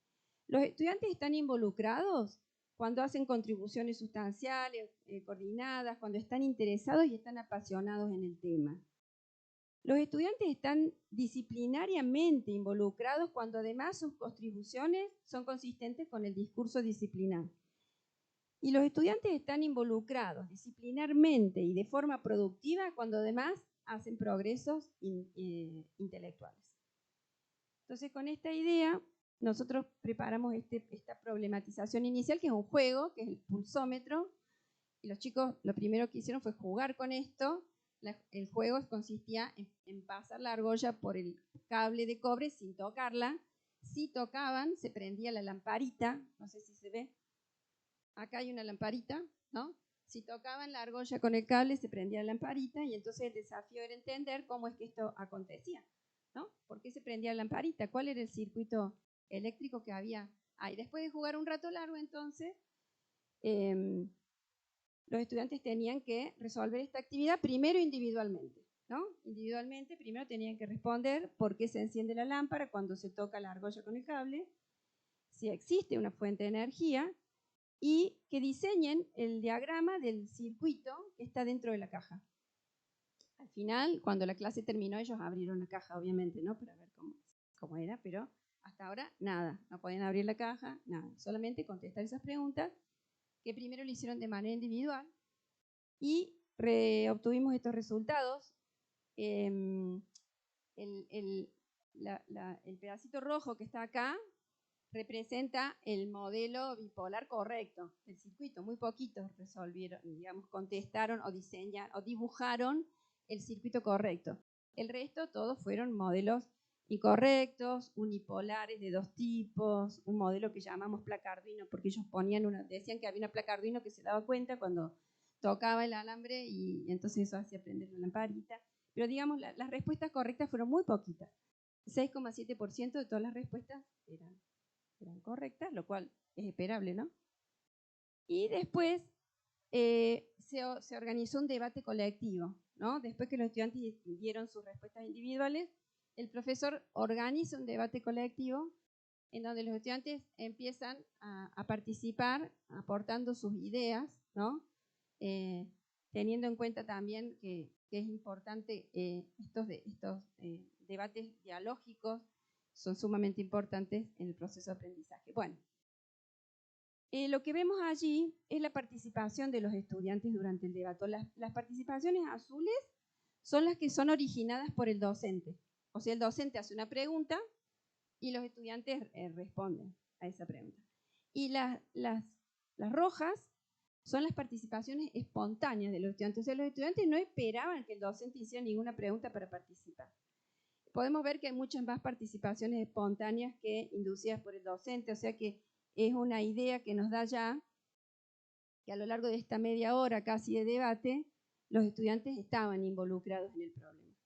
Los estudiantes están involucrados cuando hacen contribuciones sustanciales, coordinadas, cuando están interesados y están apasionados en el tema. Los estudiantes están disciplinariamente involucrados cuando además sus contribuciones son consistentes con el discurso disciplinar. Y los estudiantes están involucrados disciplinarmente y de forma productiva cuando además hacen progresos intelectuales. Entonces, con esta idea, nosotros preparamos esta problematización inicial, que es un juego, que es el pulsómetro. Y los chicos lo primero que hicieron fue jugar con esto. El juego consistía en pasar la argolla por el cable de cobre sin tocarla. Si tocaban, se prendía la lamparita, no sé si se ve. Acá hay una lamparita, ¿no? Si tocaban la argolla con el cable, se prendía la lamparita y entonces el desafío era entender cómo es que esto acontecía, ¿no? ¿Por qué se prendía la lamparita? ¿Cuál era el circuito eléctrico que había ahí? Después de jugar un rato largo, entonces, los estudiantes tenían que resolver esta actividad primero individualmente, ¿no? Individualmente, primero tenían que responder por qué se enciende la lámpara cuando se toca la argolla con el cable, si existe una fuente de energía, y que diseñen el diagrama del circuito que está dentro de la caja. Al final, cuando la clase terminó, ellos abrieron la caja, obviamente, ¿no? Para ver cómo era, pero hasta ahora nada, no podían abrir la caja, nada, solamente contestar esas preguntas, que primero lo hicieron de manera individual, y obtuvimos estos resultados. El pedacito rojo que está acá representa el modelo bipolar correcto del circuito. Muy poquitos resolvieron, digamos, contestaron o diseñaron o dibujaron el circuito correcto. El resto todos fueron modelos incorrectos, unipolares de dos tipos, un modelo que llamamos placa Arduino, porque ellos decían que había una placa Arduino que se daba cuenta cuando tocaba el alambre y entonces eso hacía prender la lamparita. Pero digamos, las respuestas correctas fueron muy poquitas. 6,7% de todas las respuestas eran correctas, lo cual es esperable, ¿no? Y después se organizó un debate colectivo, ¿no? Después que los estudiantes dieron sus respuestas individuales, el profesor organiza un debate colectivo en donde los estudiantes empiezan a participar aportando sus ideas, ¿no? Teniendo en cuenta también que es importante estos debates dialógicos son sumamente importantes en el proceso de aprendizaje. Bueno, lo que vemos allí es la participación de los estudiantes durante el debate. Las participaciones azules son las que son originadas por el docente. O sea, el docente hace una pregunta y los estudiantes responden a esa pregunta. Y las rojas son las participaciones espontáneas de los estudiantes. O sea, los estudiantes no esperaban que el docente hiciera ninguna pregunta para participar. Podemos ver que hay muchas más participaciones espontáneas que inducidas por el docente, o sea que es una idea que nos da ya que a lo largo de esta media hora casi de debate, los estudiantes estaban involucrados en el problema.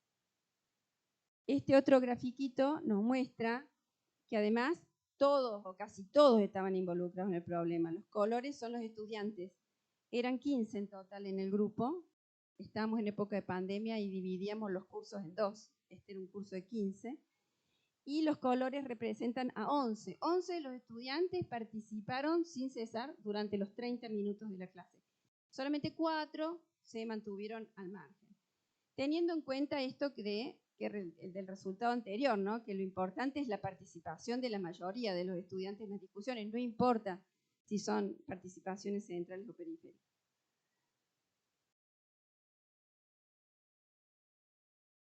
Este otro grafiquito nos muestra que además todos o casi todos estaban involucrados en el problema. Los colores son los estudiantes. Eran 15 en total en el grupo. Estábamos en época de pandemia y dividíamos los cursos en dos. Este era un curso de 15. Y los colores representan a 11. 11 de los estudiantes participaron sin cesar durante los 30 minutos de la clase. Solamente 4 se mantuvieron al margen. Teniendo en cuenta esto del resultado anterior, ¿no? Que lo importante es la participación de la mayoría de los estudiantes en las discusiones, no importa si son participaciones centrales o periféricas.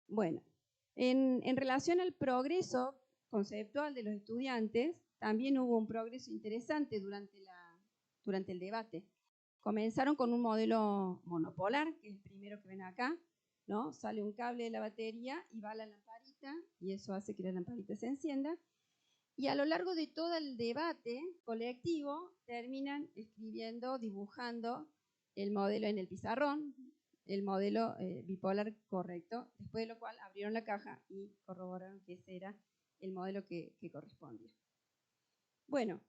Bueno, en relación al progreso conceptual de los estudiantes, también hubo un progreso interesante durante el debate. comenzaron con un modelo monopolar, que es el primero que ven acá, ¿no? Sale un cable de la batería y va a la lamparita, y eso hace que la lamparita se encienda. Y a lo largo de todo el debate colectivo terminan escribiendo, dibujando el modelo en el pizarrón, el modelo bipolar correcto, después de lo cual abrieron la caja y corroboraron que ese era el modelo que correspondía. Bueno,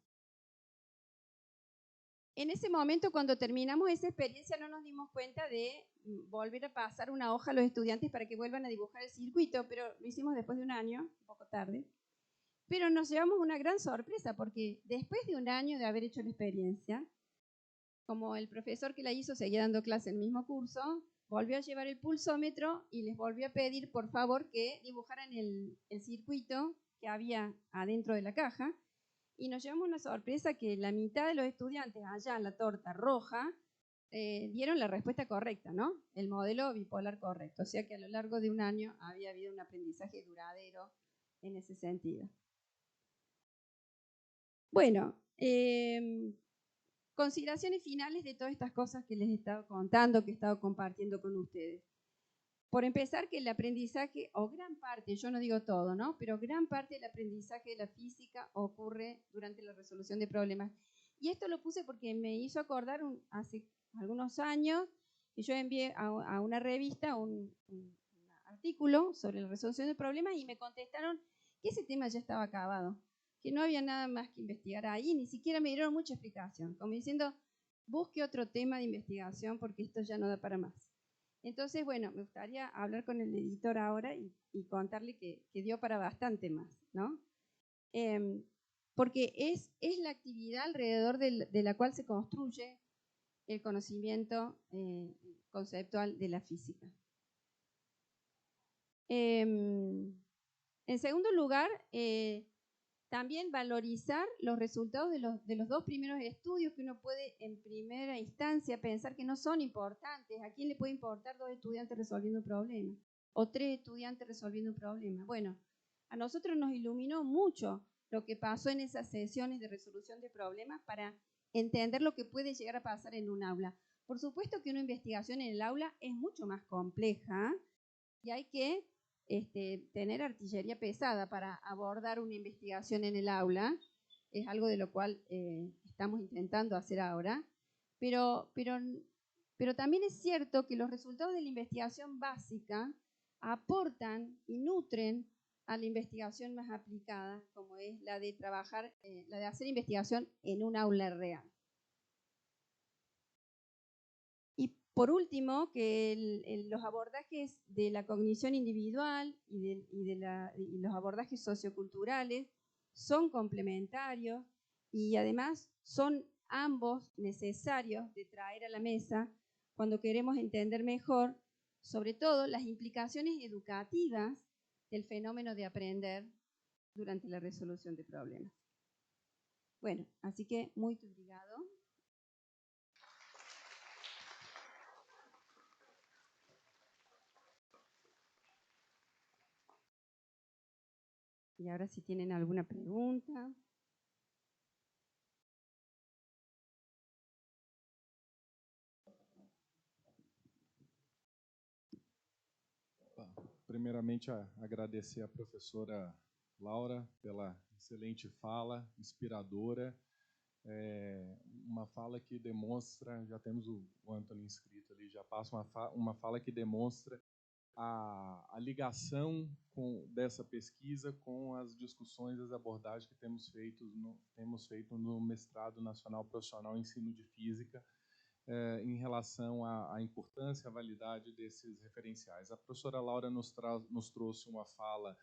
en ese momento, cuando terminamos esa experiencia, no nos dimos cuenta de volver a pasar una hoja a los estudiantes para que vuelvan a dibujar el circuito, pero lo hicimos después de un año, un poco tarde. Pero nos llevamos una gran sorpresa, porque después de un año de haber hecho la experiencia, como el profesor que la hizo seguía dando clase en el mismo curso, volvió a llevar el pulsómetro y les volvió a pedir, por favor, que dibujaran el circuito que había adentro de la caja. Y nos llevamos una sorpresa que la mitad de los estudiantes allá en la torta roja dieron la respuesta correcta, ¿no? El modelo bipolar correcto. O sea que a lo largo de un año había habido un aprendizaje duradero en ese sentido. Bueno, consideraciones finales de todas estas cosas que les he estado contando, que he estado compartiendo con ustedes. Por empezar, que el aprendizaje, o gran parte, yo no digo todo, ¿no? Pero gran parte del aprendizaje de la física ocurre durante la resolución de problemas. Y esto lo puse porque me hizo acordar hace algunos años que yo envié a una revista un artículo sobre la resolución de problemas y me contestaron que ese tema ya estaba acabado, que no había nada más que investigar ahí, ni siquiera me dieron mucha explicación, como diciendo, busque otro tema de investigación porque esto ya no da para más. Entonces, bueno, me gustaría hablar con el editor ahora y contarle que dio para bastante más, ¿no? Porque es la actividad alrededor de la cual se construye el conocimiento conceptual de la física. En segundo lugar, también valorizar los resultados de los dos primeros estudios que uno puede en primera instancia pensar que no son importantes. ¿A quién le puede importar 2 estudiantes resolviendo un problema? O 3 estudiantes resolviendo un problema. Bueno, a nosotros nos iluminó mucho lo que pasó en esas sesiones de resolución de problemas para entender lo que puede llegar a pasar en un aula. Por supuesto que una investigación en el aula es mucho más compleja y hay que tener artillería pesada para abordar una investigación en el aula, es algo de lo cual estamos intentando hacer ahora, pero también es cierto que los resultados de la investigación básica aportan y nutren a la investigación más aplicada, como es la de trabajar, la de hacer investigación en un aula real. Por último, que los abordajes de la cognición individual y los abordajes socioculturales son complementarios y además son ambos necesarios de traer a la mesa cuando queremos entender mejor, sobre todo, las implicaciones educativas del fenómeno de aprender durante la resolución de problemas. Bueno, así que muy obrigado. Y ahora si tienen alguna pregunta. Primeiramente, agradecer à professora Laura pela excelente fala, inspiradora. Uma fala que demonstra, já temos o Anthony inscrito ali, já passa uma fala que demonstra a ligação dessa pesquisa com as discussões, as abordagens que temos feito no Mestrado Nacional Profissional em Ensino de Física, em relação à importância e à validade desses referenciais. A professora Laura nos trouxe uma fala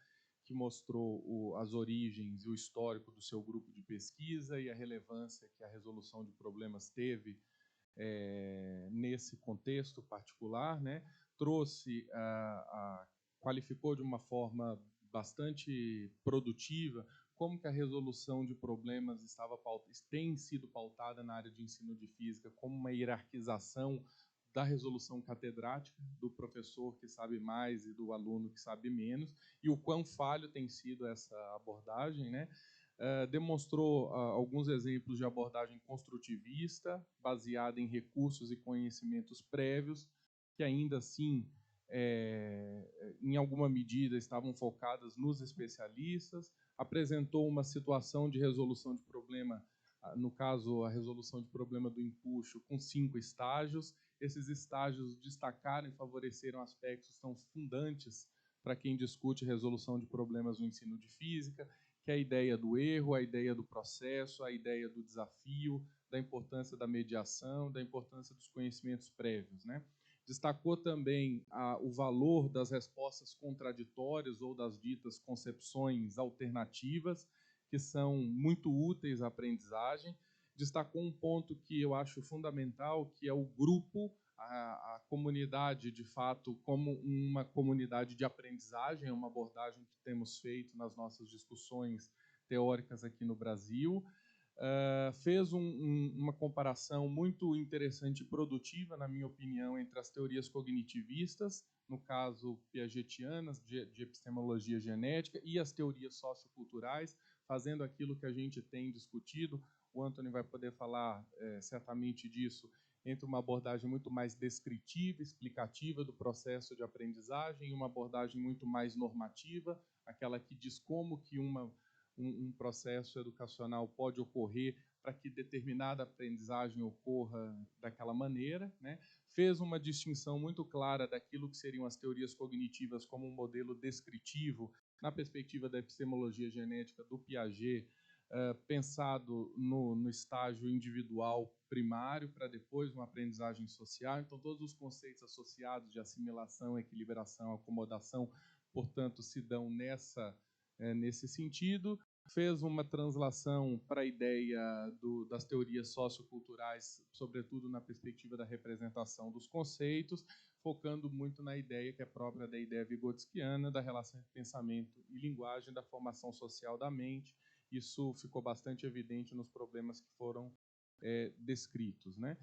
que mostrou as origens e o histórico do seu grupo de pesquisa e a relevância que a resolução de problemas teve nesse contexto particular, né? Trouxe, qualificou de uma forma bastante produtiva como que a resolução de problemas tem sido pautada na área de ensino de física como uma hierarquização da resolução catedrática, do professor que sabe mais e do aluno que sabe menos, e o quão falho tem sido essa abordagem, né? demonstrou alguns exemplos de abordagem construtivista, baseada em recursos e conhecimentos prévios, que ainda assim, em alguma medida, estavam focadas nos especialistas, apresentou uma situação de resolução de problema, no caso, a resolução de problema do empuxo, com 5 estágios. Esses estágios destacaram e favoreceram aspectos tão fundantes para quem discute resolução de problemas no ensino de física, que é a ideia do erro, a ideia do processo, a ideia do desafio, da importância da mediação, da importância dos conhecimentos prévios, né? Destacou também o valor das respostas contraditórias ou das ditas concepções alternativas, que são muito úteis à aprendizagem. Destacou um ponto que eu acho fundamental, que é o grupo, a comunidade, de fato, como uma comunidade de aprendizagem, uma abordagem que temos feito nas nossas discussões teóricas aqui no Brasil. Fez uma comparação muito interessante e produtiva, na minha opinião, entre as teorias cognitivistas, no caso piagetianas, de epistemologia genética, e as teorias socioculturais, fazendo aquilo que a gente tem discutido. O Antony vai poder falar certamente disso, entre uma abordagem muito mais descritiva, explicativa do processo de aprendizagem, e uma abordagem muito mais normativa, aquela que diz como que um processo educacional pode ocorrer para que determinada aprendizagem ocorra daquela maneira, né? Fez uma distinção muito clara daquilo que seriam as teorias cognitivas como um modelo descritivo, na perspectiva da epistemologia genética do Piaget, pensado no estágio individual primário, para depois uma aprendizagem social. Então, todos os conceitos associados de assimilação, equilibração, acomodação, portanto, se dão nesse sentido. Fez uma translação para a ideia das teorias socioculturais, sobretudo na perspectiva da representação dos conceitos, focando muito na ideia que é própria da ideia vigotskiana, da relação entre pensamento e linguagem, da formação social da mente. Isso ficou bastante evidente nos problemas que foram descritos, né?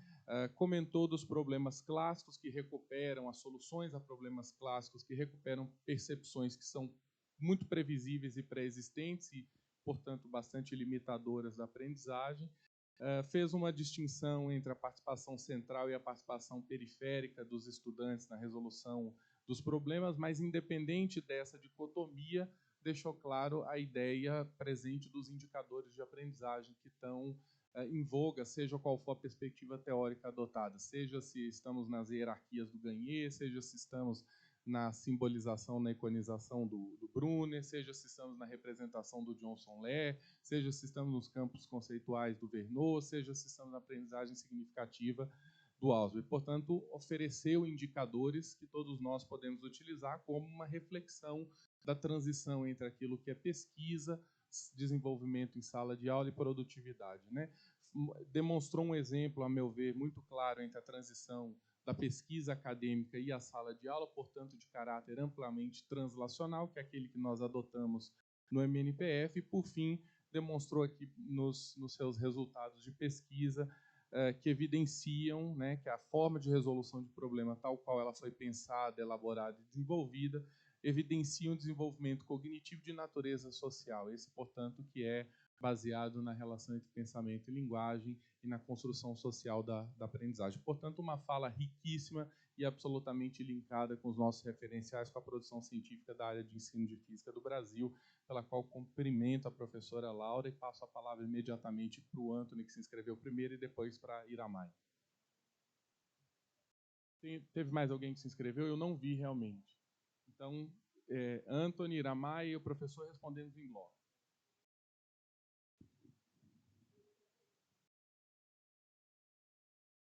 Comentou dos problemas clássicos que recuperam, as soluções a problemas clássicos que recuperam percepções que são muito previsíveis e pré-existentes e, portanto, bastante limitadoras da aprendizagem. Fez uma distinção entre a participação central e a participação periférica dos estudantes na resolução dos problemas, mas, independente dessa dicotomia, deixou claro a ideia presente dos indicadores de aprendizagem que estão em voga, seja qual for a perspectiva teórica adotada, seja se estamos nas hierarquias do Gagné, seja se estamos na simbolização, na iconização do Brunner, seja se estamos na representação do Johnson Lee, seja se estamos nos campos conceituais do Verneau, seja se estamos na aprendizagem significativa do Ausubel. Portanto, ofereceu indicadores que todos nós podemos utilizar como uma reflexão da transição entre aquilo que é pesquisa, desenvolvimento em sala de aula e produtividade, né? Demonstrou um exemplo, a meu ver, muito claro entre a transição da pesquisa acadêmica e a sala de aula, portanto, de caráter amplamente translacional, que é aquele que nós adotamos no MNPF, e, por fim, demonstrou aqui nos seus resultados de pesquisa que evidenciam, né, que a forma de resolução de problema, tal qual ela foi pensada, elaborada e desenvolvida, evidencia um desenvolvimento cognitivo de natureza social. Esse, portanto, que é baseado na relação entre pensamento e linguagem e na construção social da aprendizagem. Portanto, uma fala riquíssima e absolutamente linkada com os nossos referenciais, com a produção científica da área de ensino de física do Brasil, pela qual cumprimento a professora Laura e passo a palavra imediatamente para o Antony, que se inscreveu primeiro, e depois para a Iramai. Teve mais alguém que se inscreveu? Eu não vi realmente. Então, Antony, Iramai e o professor respondendo em bloco.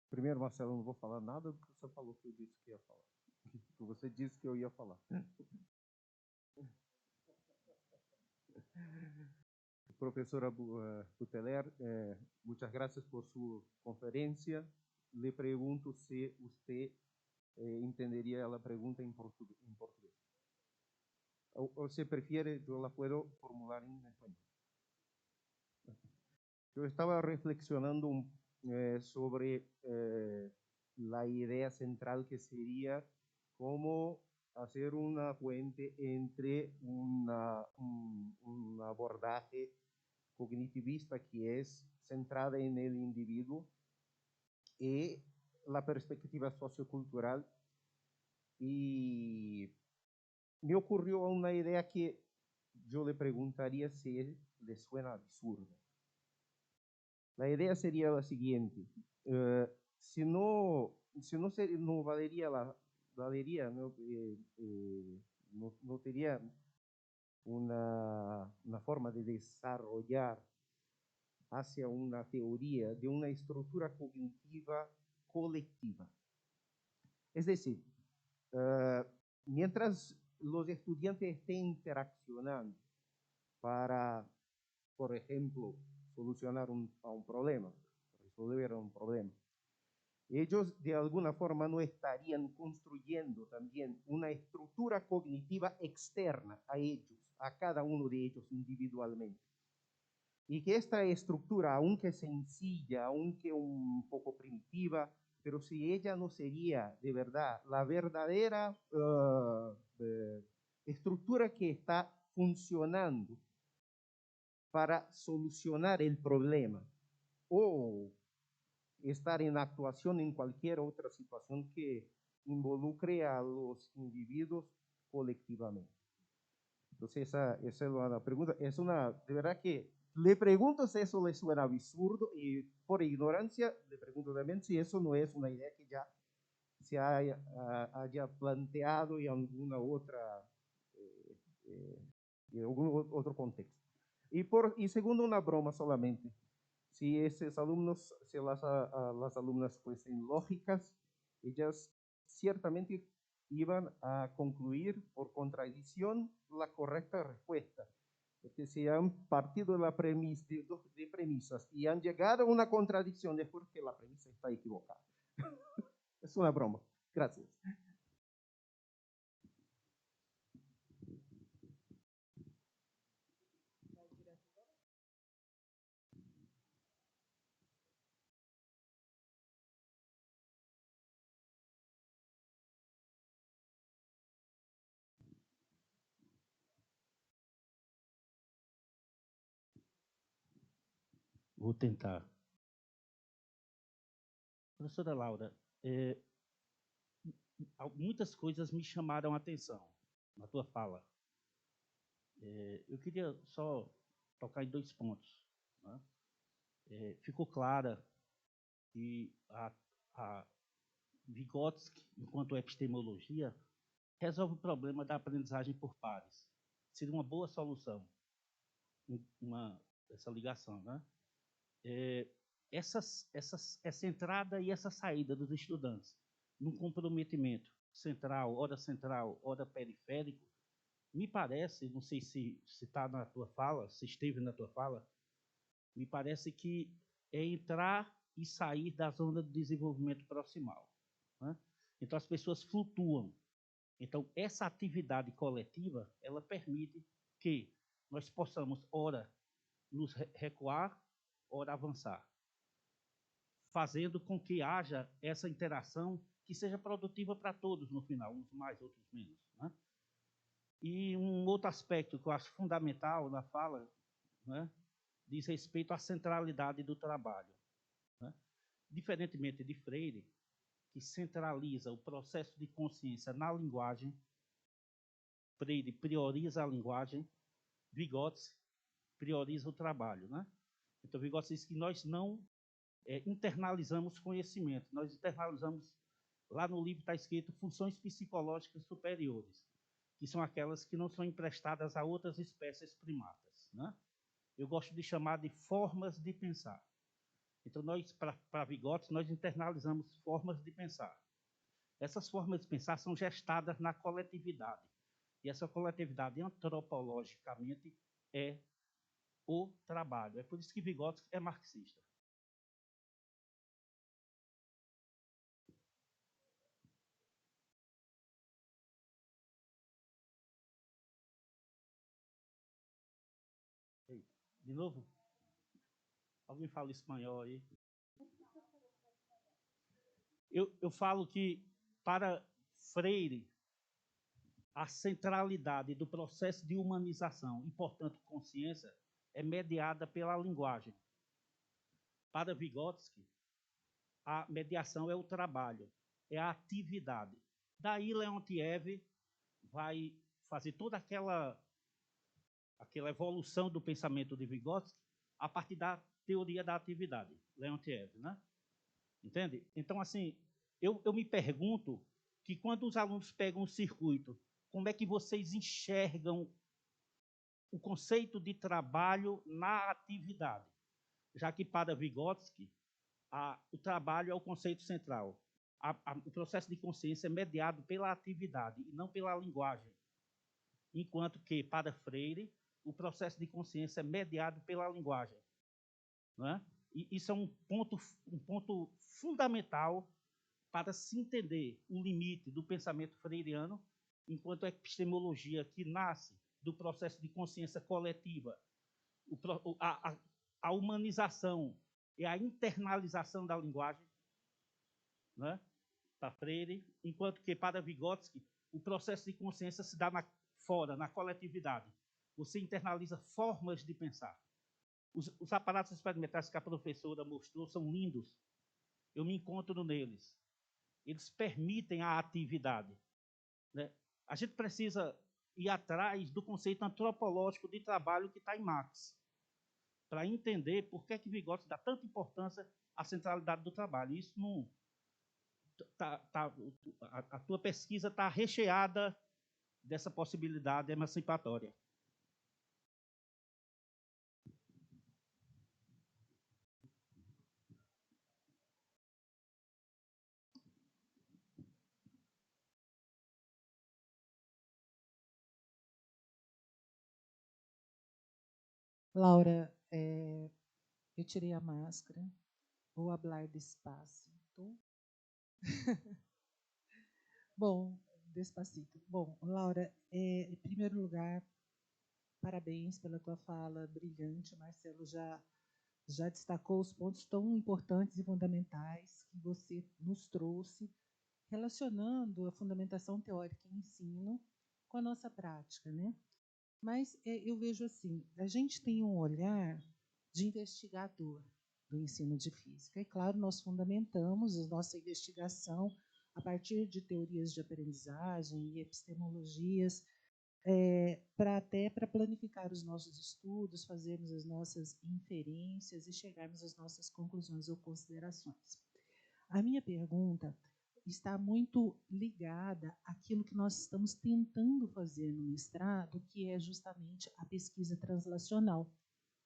Primeiro, Marcelo, eu não vou falar nada do que você falou que eu disse que ia falar. Que você disse que eu ia falar. Professora Buteler, muchas gracias por su conferencia. Le pregunto si usted entendería la pregunta en portugués. O si prefiere, yo la puedo formular en español. Yo estaba reflexionando sobre la idea central que sería cómo hacer una puente entre un abordaje cognitivista que es centrada en el individuo, y la perspectiva sociocultural. Y me ocurrió una idea que yo le preguntaría si le suena absurda. La idea sería la siguiente: si no valería no sería una forma de desarrollar hacia una teoría de una estructura cognitiva colectiva. Es decir, mientras los estudiantes estén interaccionando para, por ejemplo, solucionar un problema, resolver un problema, ellos de alguna forma no estarían construyendo también una estructura cognitiva externa a ellos, a cada uno de ellos individualmente. Y que esta estructura, aunque sencilla, aunque un poco primitiva, pero si ella no sería de verdad la verdadera estructura que está funcionando para solucionar el problema o estar en actuación en cualquier otra situación que involucre a los individuos colectivamente. Entonces, esa es la pregunta. Es de verdad que le pregunto si eso le suena absurdo, y por ignorancia le pregunto también si eso no es una idea que ya se haya planteado en alguna otra, en algún otro contexto. Y segundo, una broma solamente. Si esos alumnos, si las alumnas fuesen lógicas, ellas ciertamente iban a concluir por contradicción la correcta respuesta. Porque si han partido de premisas y han llegado a una contradicción, es porque la premisa está equivocada. Es una broma. Gracias. Vou tentar. Professora Laura, muitas coisas me chamaram a atenção na tua fala. Eu queria só tocar em 2 pontos. Né? Ficou clara que a Vygotsky, enquanto epistemologia, resolve o problema da aprendizagem por pares. Seria uma boa solução essa ligação, né? Essa entrada e essa saída dos estudantes num comprometimento central, ora periférico, me parece, não sei se está na tua fala, se esteve na tua fala, me parece que é entrar e sair da zona de desenvolvimento proximal. Né? Então, as pessoas flutuam. Então, essa atividade coletiva, ela permite que nós possamos, ora, nos recuar, ora, avançar, fazendo com que haja essa interação que seja produtiva para todos no final, uns mais, outros menos. Né? E um outro aspecto que eu acho fundamental na fala, né, diz respeito à centralidade do trabalho. Né? Diferentemente de Freire, que centraliza o processo de consciência na linguagem, Freire prioriza a linguagem, Vygotsky prioriza o trabalho. Né? Então, Vygotsky diz que nós não internalizamos conhecimento, nós internalizamos, lá no livro está escrito, funções psicológicas superiores, que são aquelas que não são emprestadas a outras espécies primatas. Né? Eu gosto de chamar de formas de pensar. Então, nós, para Vygotsky, nós internalizamos formas de pensar. Essas formas de pensar são gestadas na coletividade. E essa coletividade, antropologicamente, é o trabalho. É por isso que Vygotsky é marxista. De novo? Alguém fala espanhol aí? Eu falo que, para Freire, a centralidade do processo de humanização e, portanto, consciência, é mediada pela linguagem. Para Vygotsky, a mediação é o trabalho, é a atividade. Daí Leontiev vai fazer toda aquela evolução do pensamento de Vygotsky a partir da teoria da atividade, Leontiev, né? Entende? Então, assim, eu me pergunto que quando os alunos pegam o circuito, como é que vocês enxergam o conceito de trabalho na atividade? Já que para Vygotsky, o trabalho é o conceito central. O processo de consciência é mediado pela atividade e não pela linguagem. Enquanto que, para Freire, o processo de consciência é mediado pela linguagem. Não é? E isso é um ponto fundamental para se entender o limite do pensamento freiriano, enquanto a epistemologia que nasce do processo de consciência coletiva, a humanização e a internalização da linguagem, né, para Freire, enquanto que para Vygotsky o processo de consciência se dá fora, na coletividade. Você internaliza formas de pensar. Os aparatos experimentais que a professora mostrou são lindos. Eu me encontro neles. Eles permitem a atividade, né? A gente precisa ir atrás do conceito antropológico de trabalho que está em Marx, para entender por que Vygotsky dá tanta importância à centralidade do trabalho. Isso não... a tua pesquisa está recheada dessa possibilidade emancipatória. Laura, eu tirei a máscara, vou falar despacito. Bom, despacito. Bom, Laura, em primeiro lugar, parabéns pela tua fala brilhante. O Marcelo já destacou os pontos tão importantes e fundamentais que você nos trouxe, relacionando a fundamentação teórica e ensino com a nossa prática, né? Mas eu vejo assim, a gente tem um olhar de investigador do ensino de física. E, claro, nós fundamentamos a nossa investigação a partir de teorias de aprendizagem e epistemologias, até para planificar os nossos estudos, fazermos as nossas inferências e chegarmos às nossas conclusões ou considerações. A minha pergunta está muito ligada àquilo que nós estamos tentando fazer no mestrado, que é justamente a pesquisa translacional,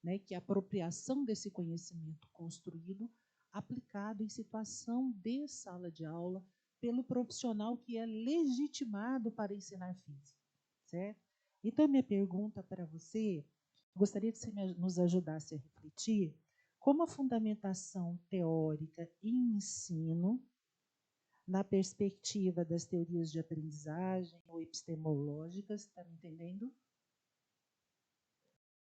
né, que é a apropriação desse conhecimento construído, aplicado em situação de sala de aula, pelo profissional que é legitimado para ensinar física, certo? Então, minha pergunta para você, gostaria que você nos ajudasse a refletir como a fundamentação teórica e ensino, na perspectiva das teorias de aprendizagem ou epistemológicas, está me entendendo?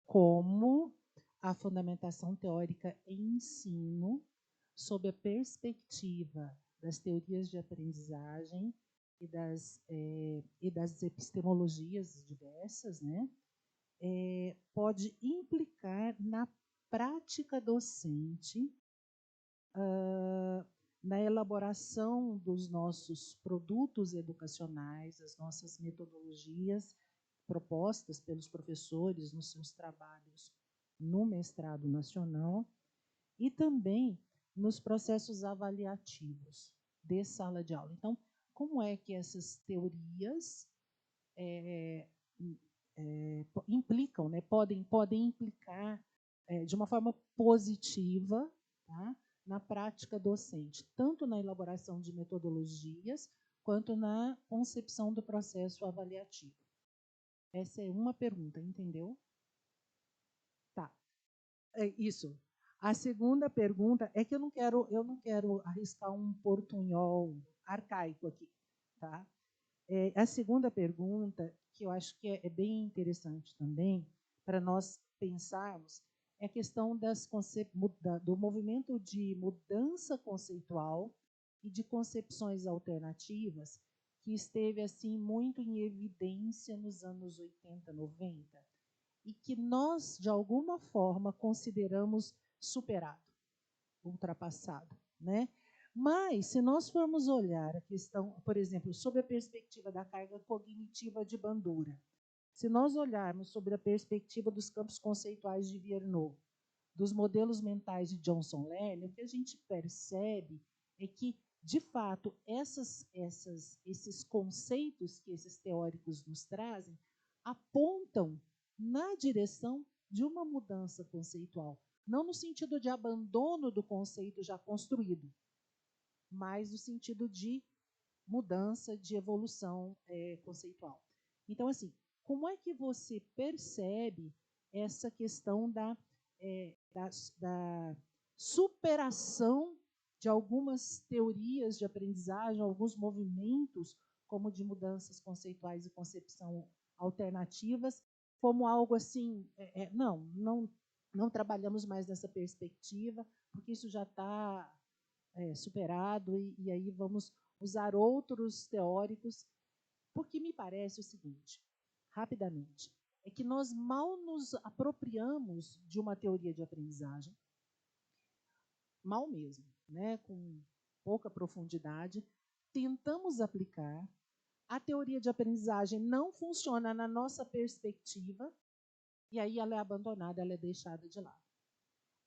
Como a fundamentação teórica e ensino, sob a perspectiva das teorias de aprendizagem e das epistemologias diversas, né, pode implicar na prática docente, na elaboração dos nossos produtos educacionais, as nossas metodologias propostas pelos professores nos seus trabalhos no mestrado nacional e também nos processos avaliativos de sala de aula. Então, como é que essas teorias implicam, né, podem implicar de uma forma positiva, tá, na prática docente, tanto na elaboração de metodologias, quanto na concepção do processo avaliativo? Essa é uma pergunta, entendeu? Tá. Isso. A segunda pergunta é que eu não quero arriscar um portunhol arcaico aqui, tá? A segunda pergunta, que eu acho que é bem interessante também, para nós pensarmos, é a questão do movimento de mudança conceitual e de concepções alternativas, que esteve assim muito em evidência nos anos 80, 90. e que nós, de alguma forma, consideramos superado, ultrapassado, né? Mas, se nós formos olhar a questão, por exemplo, sob a perspectiva da carga cognitiva de Bandura, se nós olharmos sobre a perspectiva dos campos conceituais de Vierno, dos modelos mentais de Johnson Lerner, o que a gente percebe é que, de fato, esses conceitos que esses teóricos nos trazem apontam na direção de uma mudança conceitual, não no sentido de abandono do conceito já construído, mas no sentido de mudança, de evolução conceitual. Então, assim, como é que você percebe essa questão da superação de algumas teorias de aprendizagem, alguns movimentos, como de mudanças conceituais e concepção alternativas, como algo assim, não trabalhamos mais nessa perspectiva, porque isso já está superado, e aí vamos usar outros teóricos, porque me parece o seguinte, rapidamente, é que nós mal nos apropriamos de uma teoria de aprendizagem, mal mesmo, né, com pouca profundidade, tentamos aplicar, a teoria de aprendizagem não funciona na nossa perspectiva, e aí ela é abandonada, ela é deixada de lado.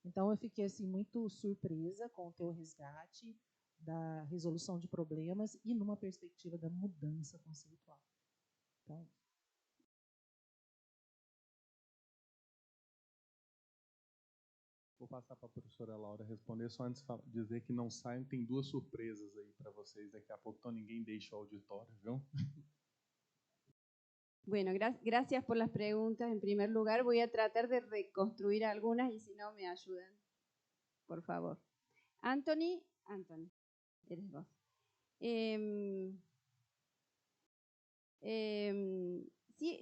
Então, eu fiquei assim, muito surpresa com o teu resgate da resolução de problemas e numa perspectiva da mudança conceitual. Então, vou passar para a professora Laura responder, só antes de dizer que não saiam, tem duas surpresas aí para vocês daqui a pouco, então ninguém deixa o auditório, viu? Bueno, gracias por las preguntas. En primer lugar, voy a tratar de reconstruir algunas y si no, me ayudan, por favor. Anthony, eres vos.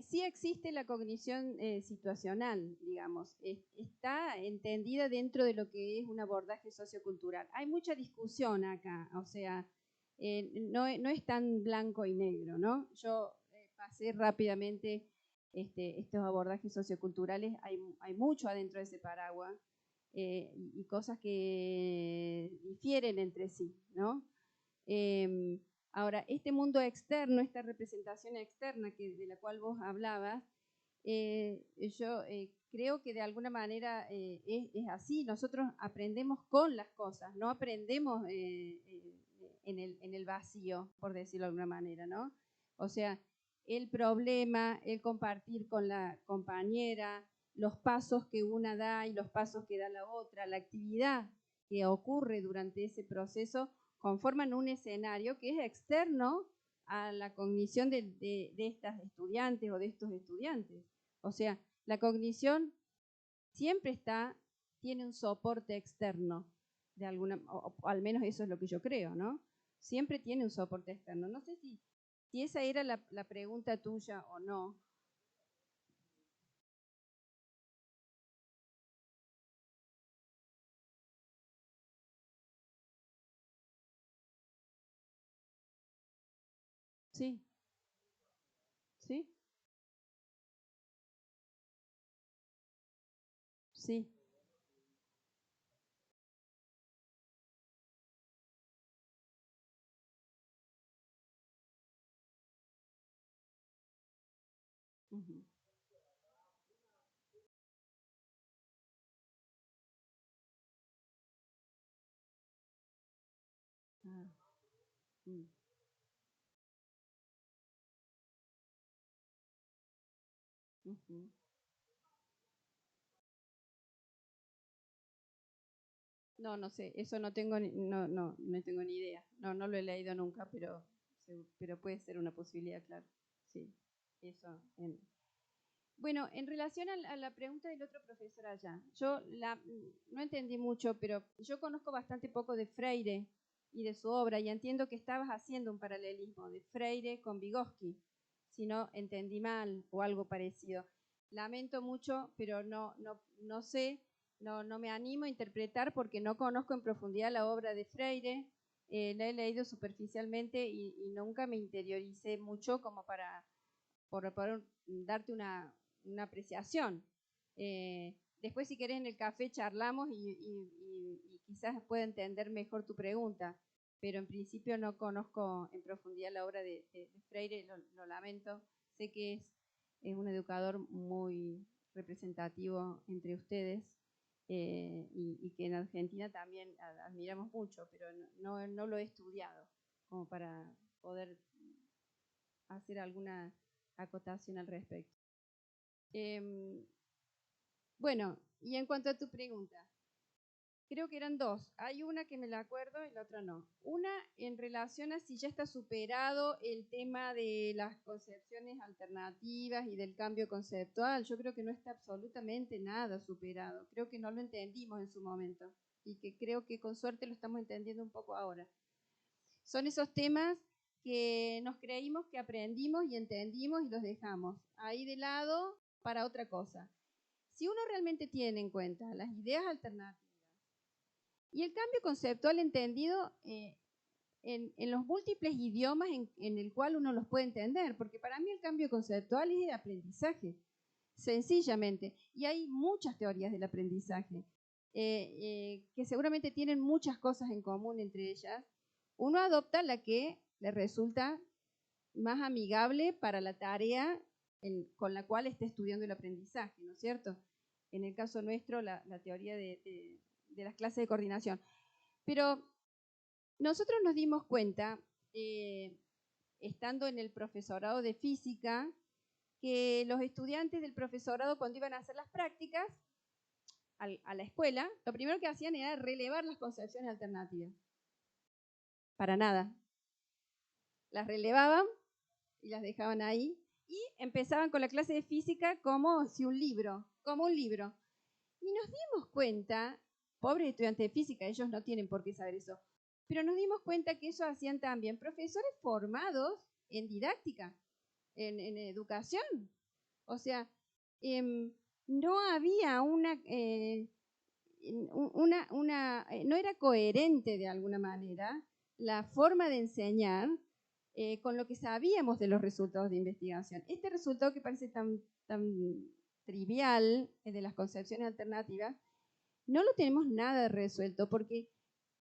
Sí existe la cognición situacional, digamos, está entendida dentro de lo que es un abordaje sociocultural. Hay mucha discusión acá, o sea, no es tan blanco y negro, ¿no? Yo pasé rápidamente estos abordajes socioculturales, hay mucho adentro de ese paraguas y cosas que difieren entre sí, ¿no? Ahora, este mundo externo, esta representación externa de la cual vos hablabas, yo creo que de alguna manera es así. Nosotros aprendemos con las cosas, no aprendemos en el vacío, por decirlo de alguna manera, ¿no? O sea, el problema, el compartir con la compañera, los pasos que una da y los pasos que da la otra, la actividad que ocurre durante ese proceso, conforman un escenario que es externo a la cognición de estas estudiantes o de estos estudiantes. O sea, la cognición siempre tiene un soporte externo, de alguna, o al menos eso es lo que yo creo, ¿no? Siempre tiene un soporte externo. No sé si esa era la pregunta tuya o no. Sí. ¿Sí? Sí. Uh-huh. Ah. Mm. Uh-huh. No sé, eso no tengo no tengo ni idea. No lo he leído nunca, pero puede ser una posibilidad, claro. Sí, eso. Bueno, en relación a la pregunta del otro profesor allá, yo no entendí mucho, pero yo conozco bastante poco de Freire y de su obra, y entiendo que estabas haciendo un paralelismo de Freire con Vygotsky, si no entendí mal o algo parecido. Lamento mucho, pero no sé, no me animo a interpretar porque no conozco en profundidad la obra de Freire, la he leído superficialmente y nunca me interioricé mucho como para darte una apreciación. Después, si querés, en el café charlamos y quizás pueda entender mejor tu pregunta, pero en principio no conozco en profundidad la obra de Freire, lo lamento. Sé que es un educador muy representativo entre ustedes y que en Argentina también admiramos mucho, pero no lo he estudiado como para poder hacer alguna acotación al respecto. Bueno, y en cuanto a tu pregunta, creo que eran dos. Hay una que me la acuerdo y la otra no. Una en relación a si ya está superado el tema de las concepciones alternativas y del cambio conceptual. Yo creo que no está absolutamente nada superado. Creo que no lo entendimos en su momento y que creo que con suerte lo estamos entendiendo un poco ahora. Son esos temas que nos creímos que aprendimos y entendimos y los dejamos ahí de lado para otra cosa. Si uno realmente tiene en cuenta las ideas alternativas y el cambio conceptual entendido en los múltiples idiomas en el cual uno los puede entender, porque para mí el cambio conceptual es el aprendizaje, sencillamente. Y hay muchas teorías del aprendizaje que seguramente tienen muchas cosas en común entre ellas. Uno adopta la que le resulta más amigable para la tarea con la cual está estudiando el aprendizaje, ¿no es cierto? En el caso nuestro, la teoría de las clases de coordinación. Pero nosotros nos dimos cuenta, estando en el profesorado de física, que los estudiantes del profesorado, cuando iban a hacer las prácticas a la escuela, lo primero que hacían era relevar las concepciones alternativas. Para nada. Las relevaban y las dejaban ahí y empezaban con la clase de física como si un libro. Y nos dimos cuenta, pobres estudiantes de física, ellos no tienen por qué saber eso, pero nos dimos cuenta que eso hacían también profesores formados en didáctica, en educación. O sea, no había no era coherente de alguna manera la forma de enseñar con lo que sabíamos de los resultados de investigación. Este resultado que parece tan trivial de las concepciones alternativas, no lo tenemos nada resuelto, porque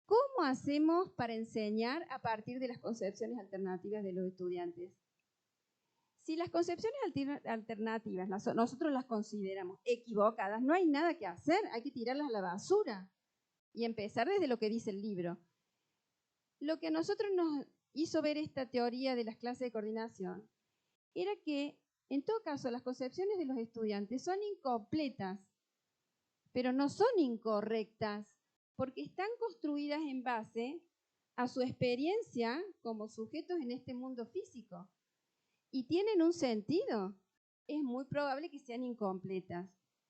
¿cómo hacemos para enseñar a partir de las concepciones alternativas de los estudiantes? Si las concepciones alternativas nosotros las consideramos equivocadas, no hay nada que hacer, hay que tirarlas a la basura y empezar desde lo que dice el libro. Lo que a nosotros nos hizo ver esta teoría de las clases de coordinación era que, en todo caso, las concepciones de los estudiantes son incompletas, pero no son incorrectas, porque están construidas en base a su experiencia como sujetos en este mundo físico. Y tienen un sentido. Es muy probable que sean incompletas,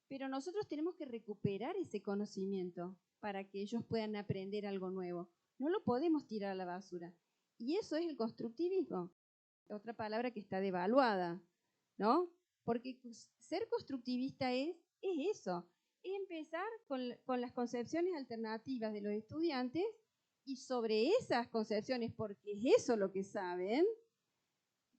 pero nosotros tenemos que recuperar ese conocimiento para que ellos puedan aprender algo nuevo. No lo podemos tirar a la basura. Y eso es el constructivismo, otra palabra que está devaluada, ¿no? Porque ser constructivista es eso, es empezar con las concepciones alternativas de los estudiantes y sobre esas concepciones, porque es eso lo que saben,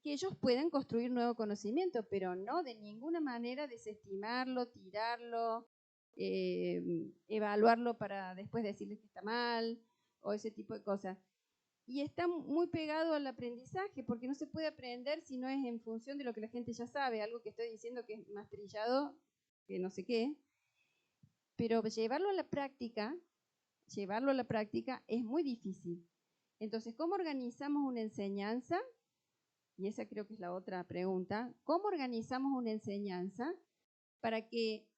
que ellos puedan construir nuevo conocimiento, pero no de ninguna manera desestimarlo, tirarlo, evaluarlo para después decirles que está mal o ese tipo de cosas. Y está muy pegado al aprendizaje, porque no se puede aprender si no es en función de lo que la gente ya sabe, algo que estoy diciendo que es más trillado que no sé qué, pero llevarlo a la práctica es muy difícil. Entonces, ¿cómo organizamos una enseñanza? Y esa creo que es la otra pregunta. ¿Cómo organizamos una enseñanza para que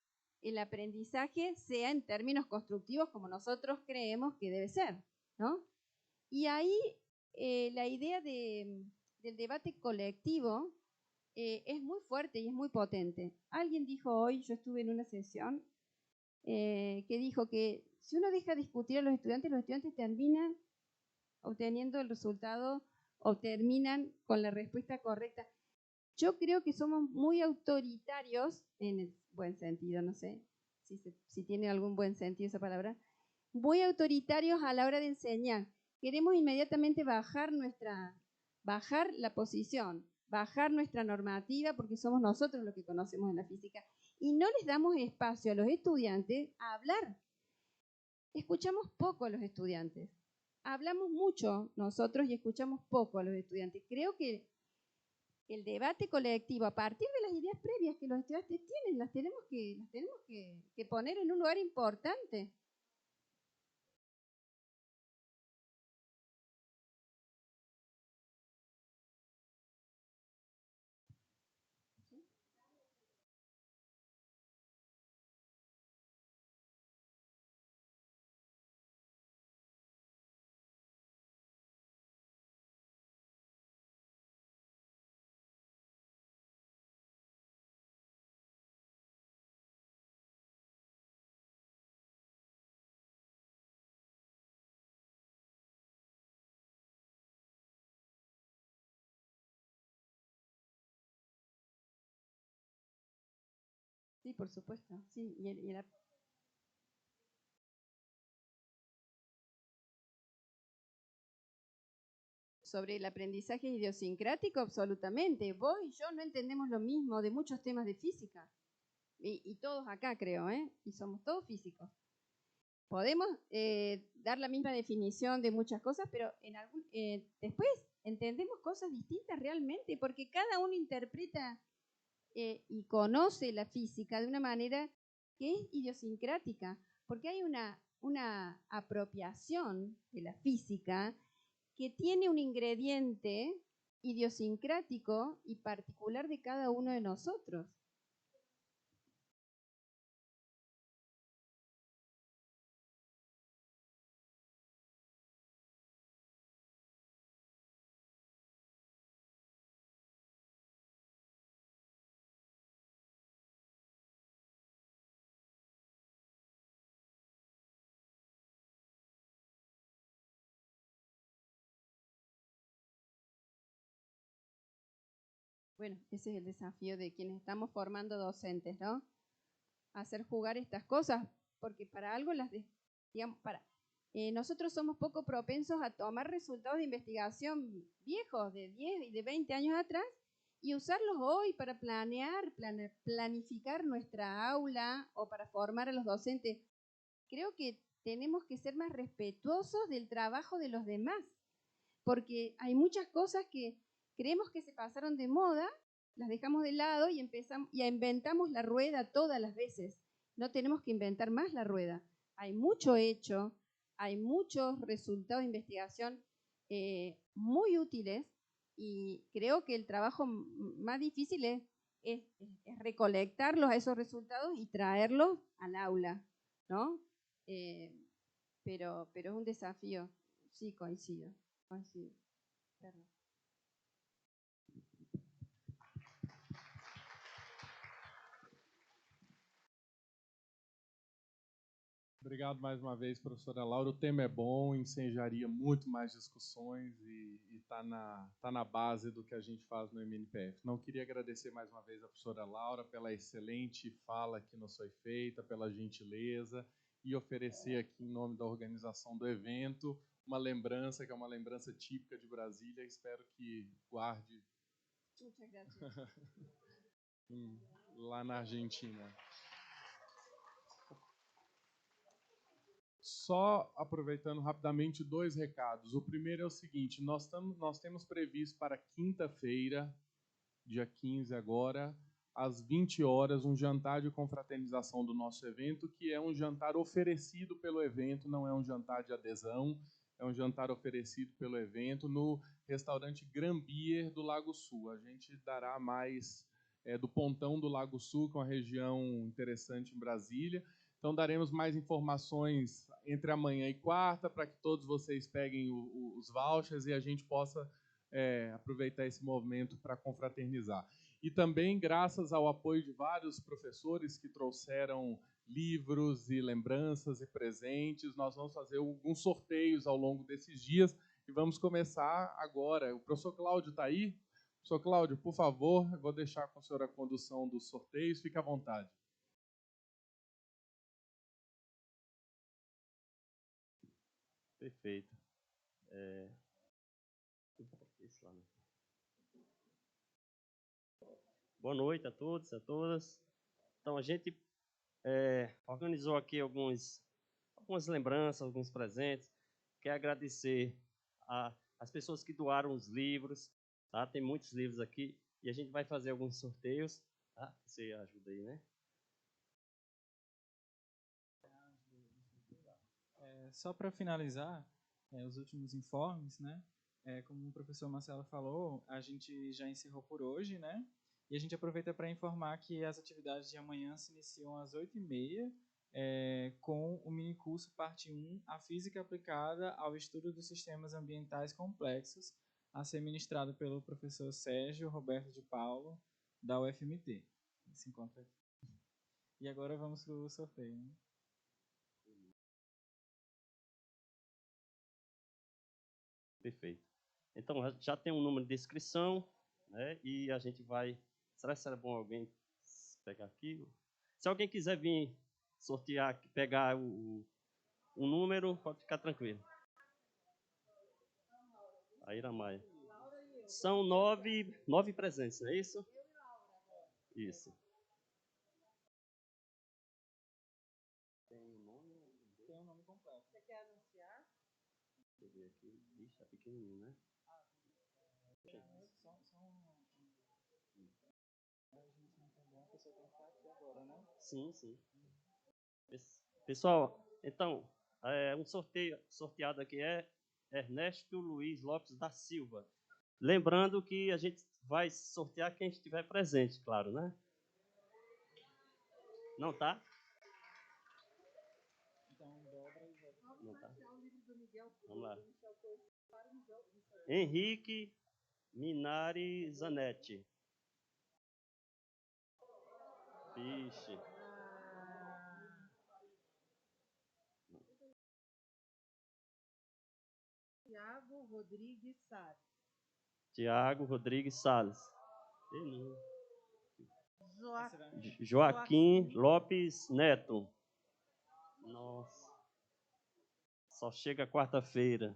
el aprendizaje sea en términos constructivos como nosotros creemos que debe ser, ¿no? Y ahí la idea del debate colectivo es muy fuerte y es muy potente. Alguien dijo hoy, yo estuve en una sesión, que dijo que si uno deja discutir a los estudiantes terminan obteniendo el resultado o terminan con la respuesta correcta. Yo creo que somos muy autoritarios, en el buen sentido, no sé si tiene algún buen sentido esa palabra, muy autoritarios a la hora de enseñar. Queremos inmediatamente bajar la posición. bajar nuestra normativa porque somos nosotros los que conocemos en la física y no les damos espacio a los estudiantes a hablar. Escuchamos poco a los estudiantes. Hablamos mucho nosotros y escuchamos poco a los estudiantes. Creo que el debate colectivo, a partir de las ideas previas que los estudiantes tienen, las tenemos que poner en un lugar importante. Sí, por supuesto. Sí, sobre el aprendizaje idiosincrático, absolutamente. Vos y yo no entendemos lo mismo de muchos temas de física. Y todos acá creo, ¿eh? Y somos todos físicos. Podemos dar la misma definición de muchas cosas, pero después entendemos cosas distintas realmente, porque cada uno interpreta y conoce la física de una manera que es idiosincrática, porque hay una apropiación de la física que tiene un ingrediente idiosincrático y particular de cada uno de nosotros. Bueno, ese es el desafío de quienes estamos formando docentes, ¿no? Hacer jugar estas cosas, porque para algo digamos, nosotros somos poco propensos a tomar resultados de investigación viejos, de 10 y de 20 años atrás, y usarlos hoy para planificar nuestra aula o para formar a los docentes. Creo que tenemos que ser más respetuosos del trabajo de los demás, porque hay muchas cosas que creemos que se pasaron de moda, las dejamos de lado y inventamos la rueda todas las veces. No tenemos que inventar más la rueda. Hay mucho hecho, hay muchos resultados de investigación muy útiles y creo que el trabajo más difícil es recolectarlos a esos resultados y traerlos al aula, ¿no? Pero es un desafío, sí, coincido. Perdón. Obrigado mais uma vez, professora Laura. O tema é bom, ensejaria muito mais discussões e tá na base do que a gente faz no MNPF. Não queria agradecer mais uma vez a professora Laura pela excelente fala que nos foi feita, pela gentileza, e oferecer aqui, em nome da organização do evento, uma lembrança, que é uma lembrança típica de Brasília. Espero que guarde lá na Argentina. Só aproveitando rapidamente 2 recados. O primeiro é o seguinte, nós temos previsto para quinta-feira, dia 15 agora, às 20 horas, um jantar de confraternização do nosso evento, que é um jantar oferecido pelo evento, não é um jantar de adesão, é um jantar oferecido pelo evento no restaurante Gran Bier do Lago Sul. A gente dará mais do Pontão do Lago Sul, que é uma região interessante em Brasília. Então, daremos mais informações entre amanhã e quarta, para que todos vocês peguem os vouchers e a gente possa aproveitar esse movimento para confraternizar. E também, graças ao apoio de vários professores que trouxeram livros e lembranças e presentes, nós vamos fazer alguns sorteios ao longo desses dias e vamos começar agora. O professor Cláudio está aí? Professor Cláudio, por favor, eu vou deixar com o senhor a condução dos sorteios, fique à vontade. Perfeito. Boa noite a todos e a todas. Então, a gente organizou aqui algumas lembranças, alguns presentes. Quero agradecer as pessoas que doaram os livros. Tá? Tem muitos livros aqui. E a gente vai fazer alguns sorteios. Tá? Você ajuda aí, né? Só para finalizar, os últimos informes, né? Como o professor Marcelo falou, a gente já encerrou por hoje, né? E a gente aproveita para informar que as atividades de amanhã se iniciam às 8h30, com o minicurso parte 1, a Física Aplicada ao Estudo dos Sistemas Ambientais Complexos, a ser ministrado pelo professor Sérgio Roberto de Paulo, da UFMT. Se encontra aqui. E agora vamos para o sorteio, né? Perfeito. Então, já tem um número de inscrição, né? E a gente vai... Será que será bom alguém pegar aqui? Se alguém quiser vir sortear, pegar o número, pode ficar tranquilo. A Iramaia. São 9 presentes, não é isso? Isso. Tem um nome? Tem um nome completo. Você quer anunciar? Deixa eu ver aqui. Ixi, tá pequenininho, né? Sim, sim. Pessoal, então, um sorteado aqui é Ernesto Luiz Lopes da Silva. Lembrando que a gente vai sortear quem estiver presente, claro, né? Não tá? Não tá. Vamos lá. Henrique Minari Zanetti. Vixe. Tiago Rodrigues Salles. Tiago Rodrigues Salles. Joaquim Joaquim Lopes Neto. Nossa. Só chega quarta-feira.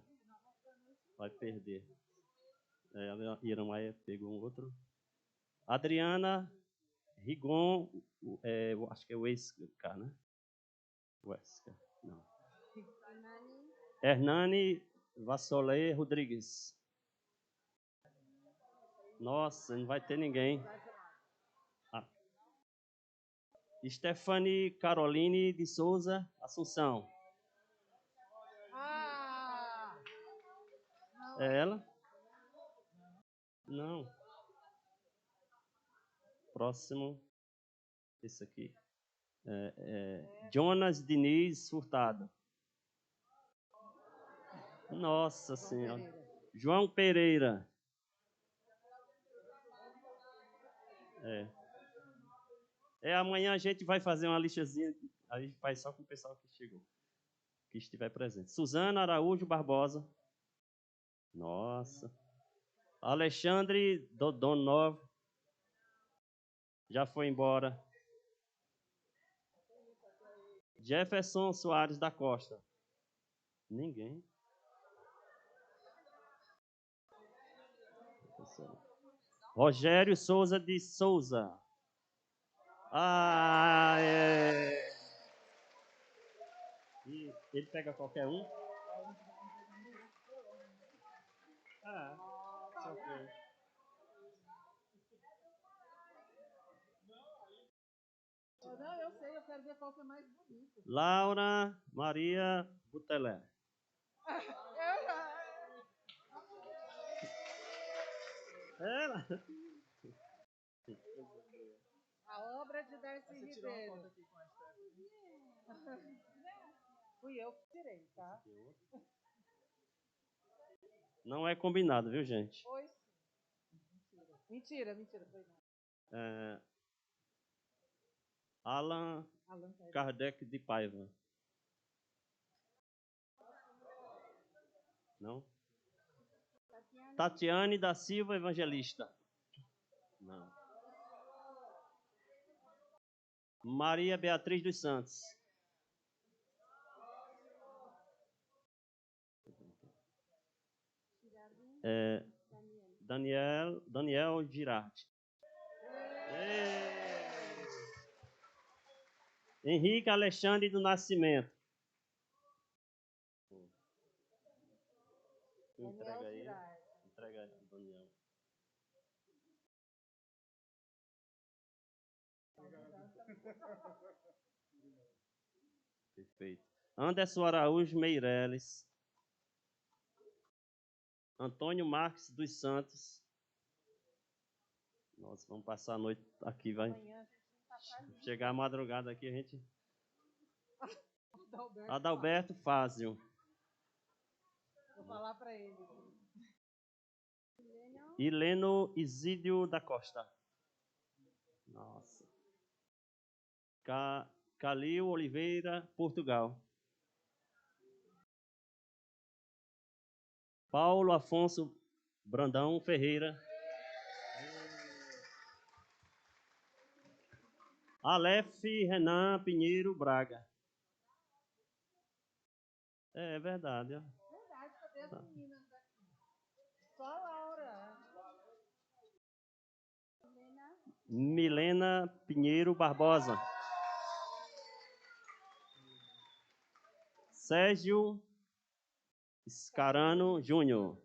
Vai perder. A Iramaia pegou um outro. Adriana Rigon, acho que é o Wesker, né? Wesker, não. Hernani Vassolé Rodrigues. Nossa, não vai ter ninguém. Stephanie Caroline de Souza Assunção. É ela? Não. Próximo. Esse aqui. Jonas Diniz Furtado. Nossa Senhora. João Pereira. Amanhã a gente vai fazer uma listazinha. A gente faz só com o pessoal que chegou, que estiver presente. Suzana Araújo Barbosa. Nossa. Alexandre Dodonov. Já foi embora. Jefferson Soares da Costa. Ninguém. Rogério Souza de Souza. E ele pega qualquer um? Ok. Não, eu sei, eu quero ver qual que é mais bonito. Laura Maria Butelé. Ela. A obra de Darcy Ribeiro. Fui eu que tirei, tá? Não é combinado, viu, gente? Foi sim. Mentira. Foi não. Alan Kardec de Paiva. Não? Tatiane da Silva Evangelista. Não. Maria Beatriz dos Santos. Daniel Girardi. Henrique Alexandre do Nascimento. Entrega aí. Entrega aí, Daniel. Perfeito. Anderson Araújo Meireles. Antônio Marques dos Santos. Nossa, vamos passar a noite aqui, vai. Chegar a madrugada aqui, a gente... Adalberto Fázio. Vou falar para ele. Hileno Isídio da Costa. Nossa. Calil Oliveira, Portugal. Paulo Afonso Brandão Ferreira. Aleph Renan Pinheiro Braga. É verdade. Ó. Verdade, cadê as meninas daqui? Só a Laura. Milena Pinheiro Barbosa. Sérgio Scarano Júnior.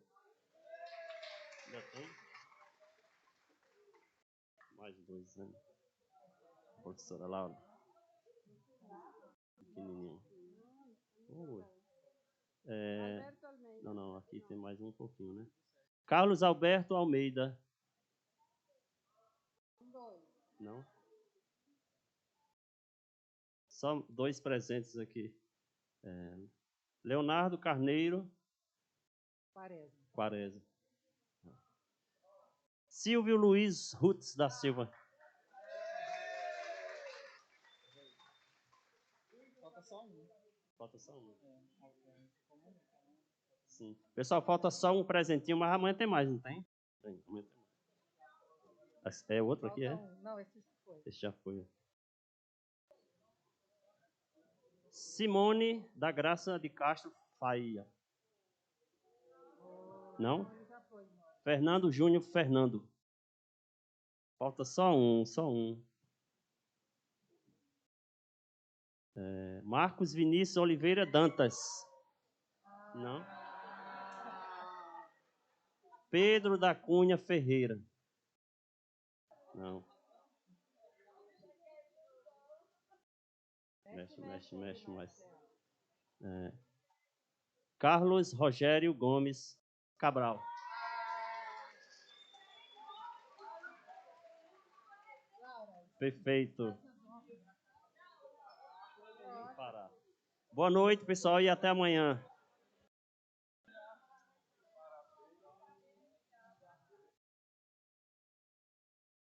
Já tem? Mais 2 anos. Professora Laura. Pequenininho. Não, aqui tem mais um pouquinho, né? Carlos Alberto Almeida. Não? Só 2 presentes aqui. Leonardo Carneiro. Quaresma. Silvio Luiz Rutz da Silva. Falta só um. Sim. Pessoal, falta só um presentinho, mas amanhã tem mais, não tem? Tem, amanhã tem mais. É outro aqui, é? Não, esse já foi. Esse já foi. Simone da Graça de Castro Faia. Não? Fernando Júnior Fernando. Falta só um. Marcos Vinícius Oliveira Dantas. Não? Pedro da Cunha Ferreira. Não. Mexe mais. Carlos Rogério Gomes Cabral. Perfeito. Boa noite, pessoal, e até amanhã.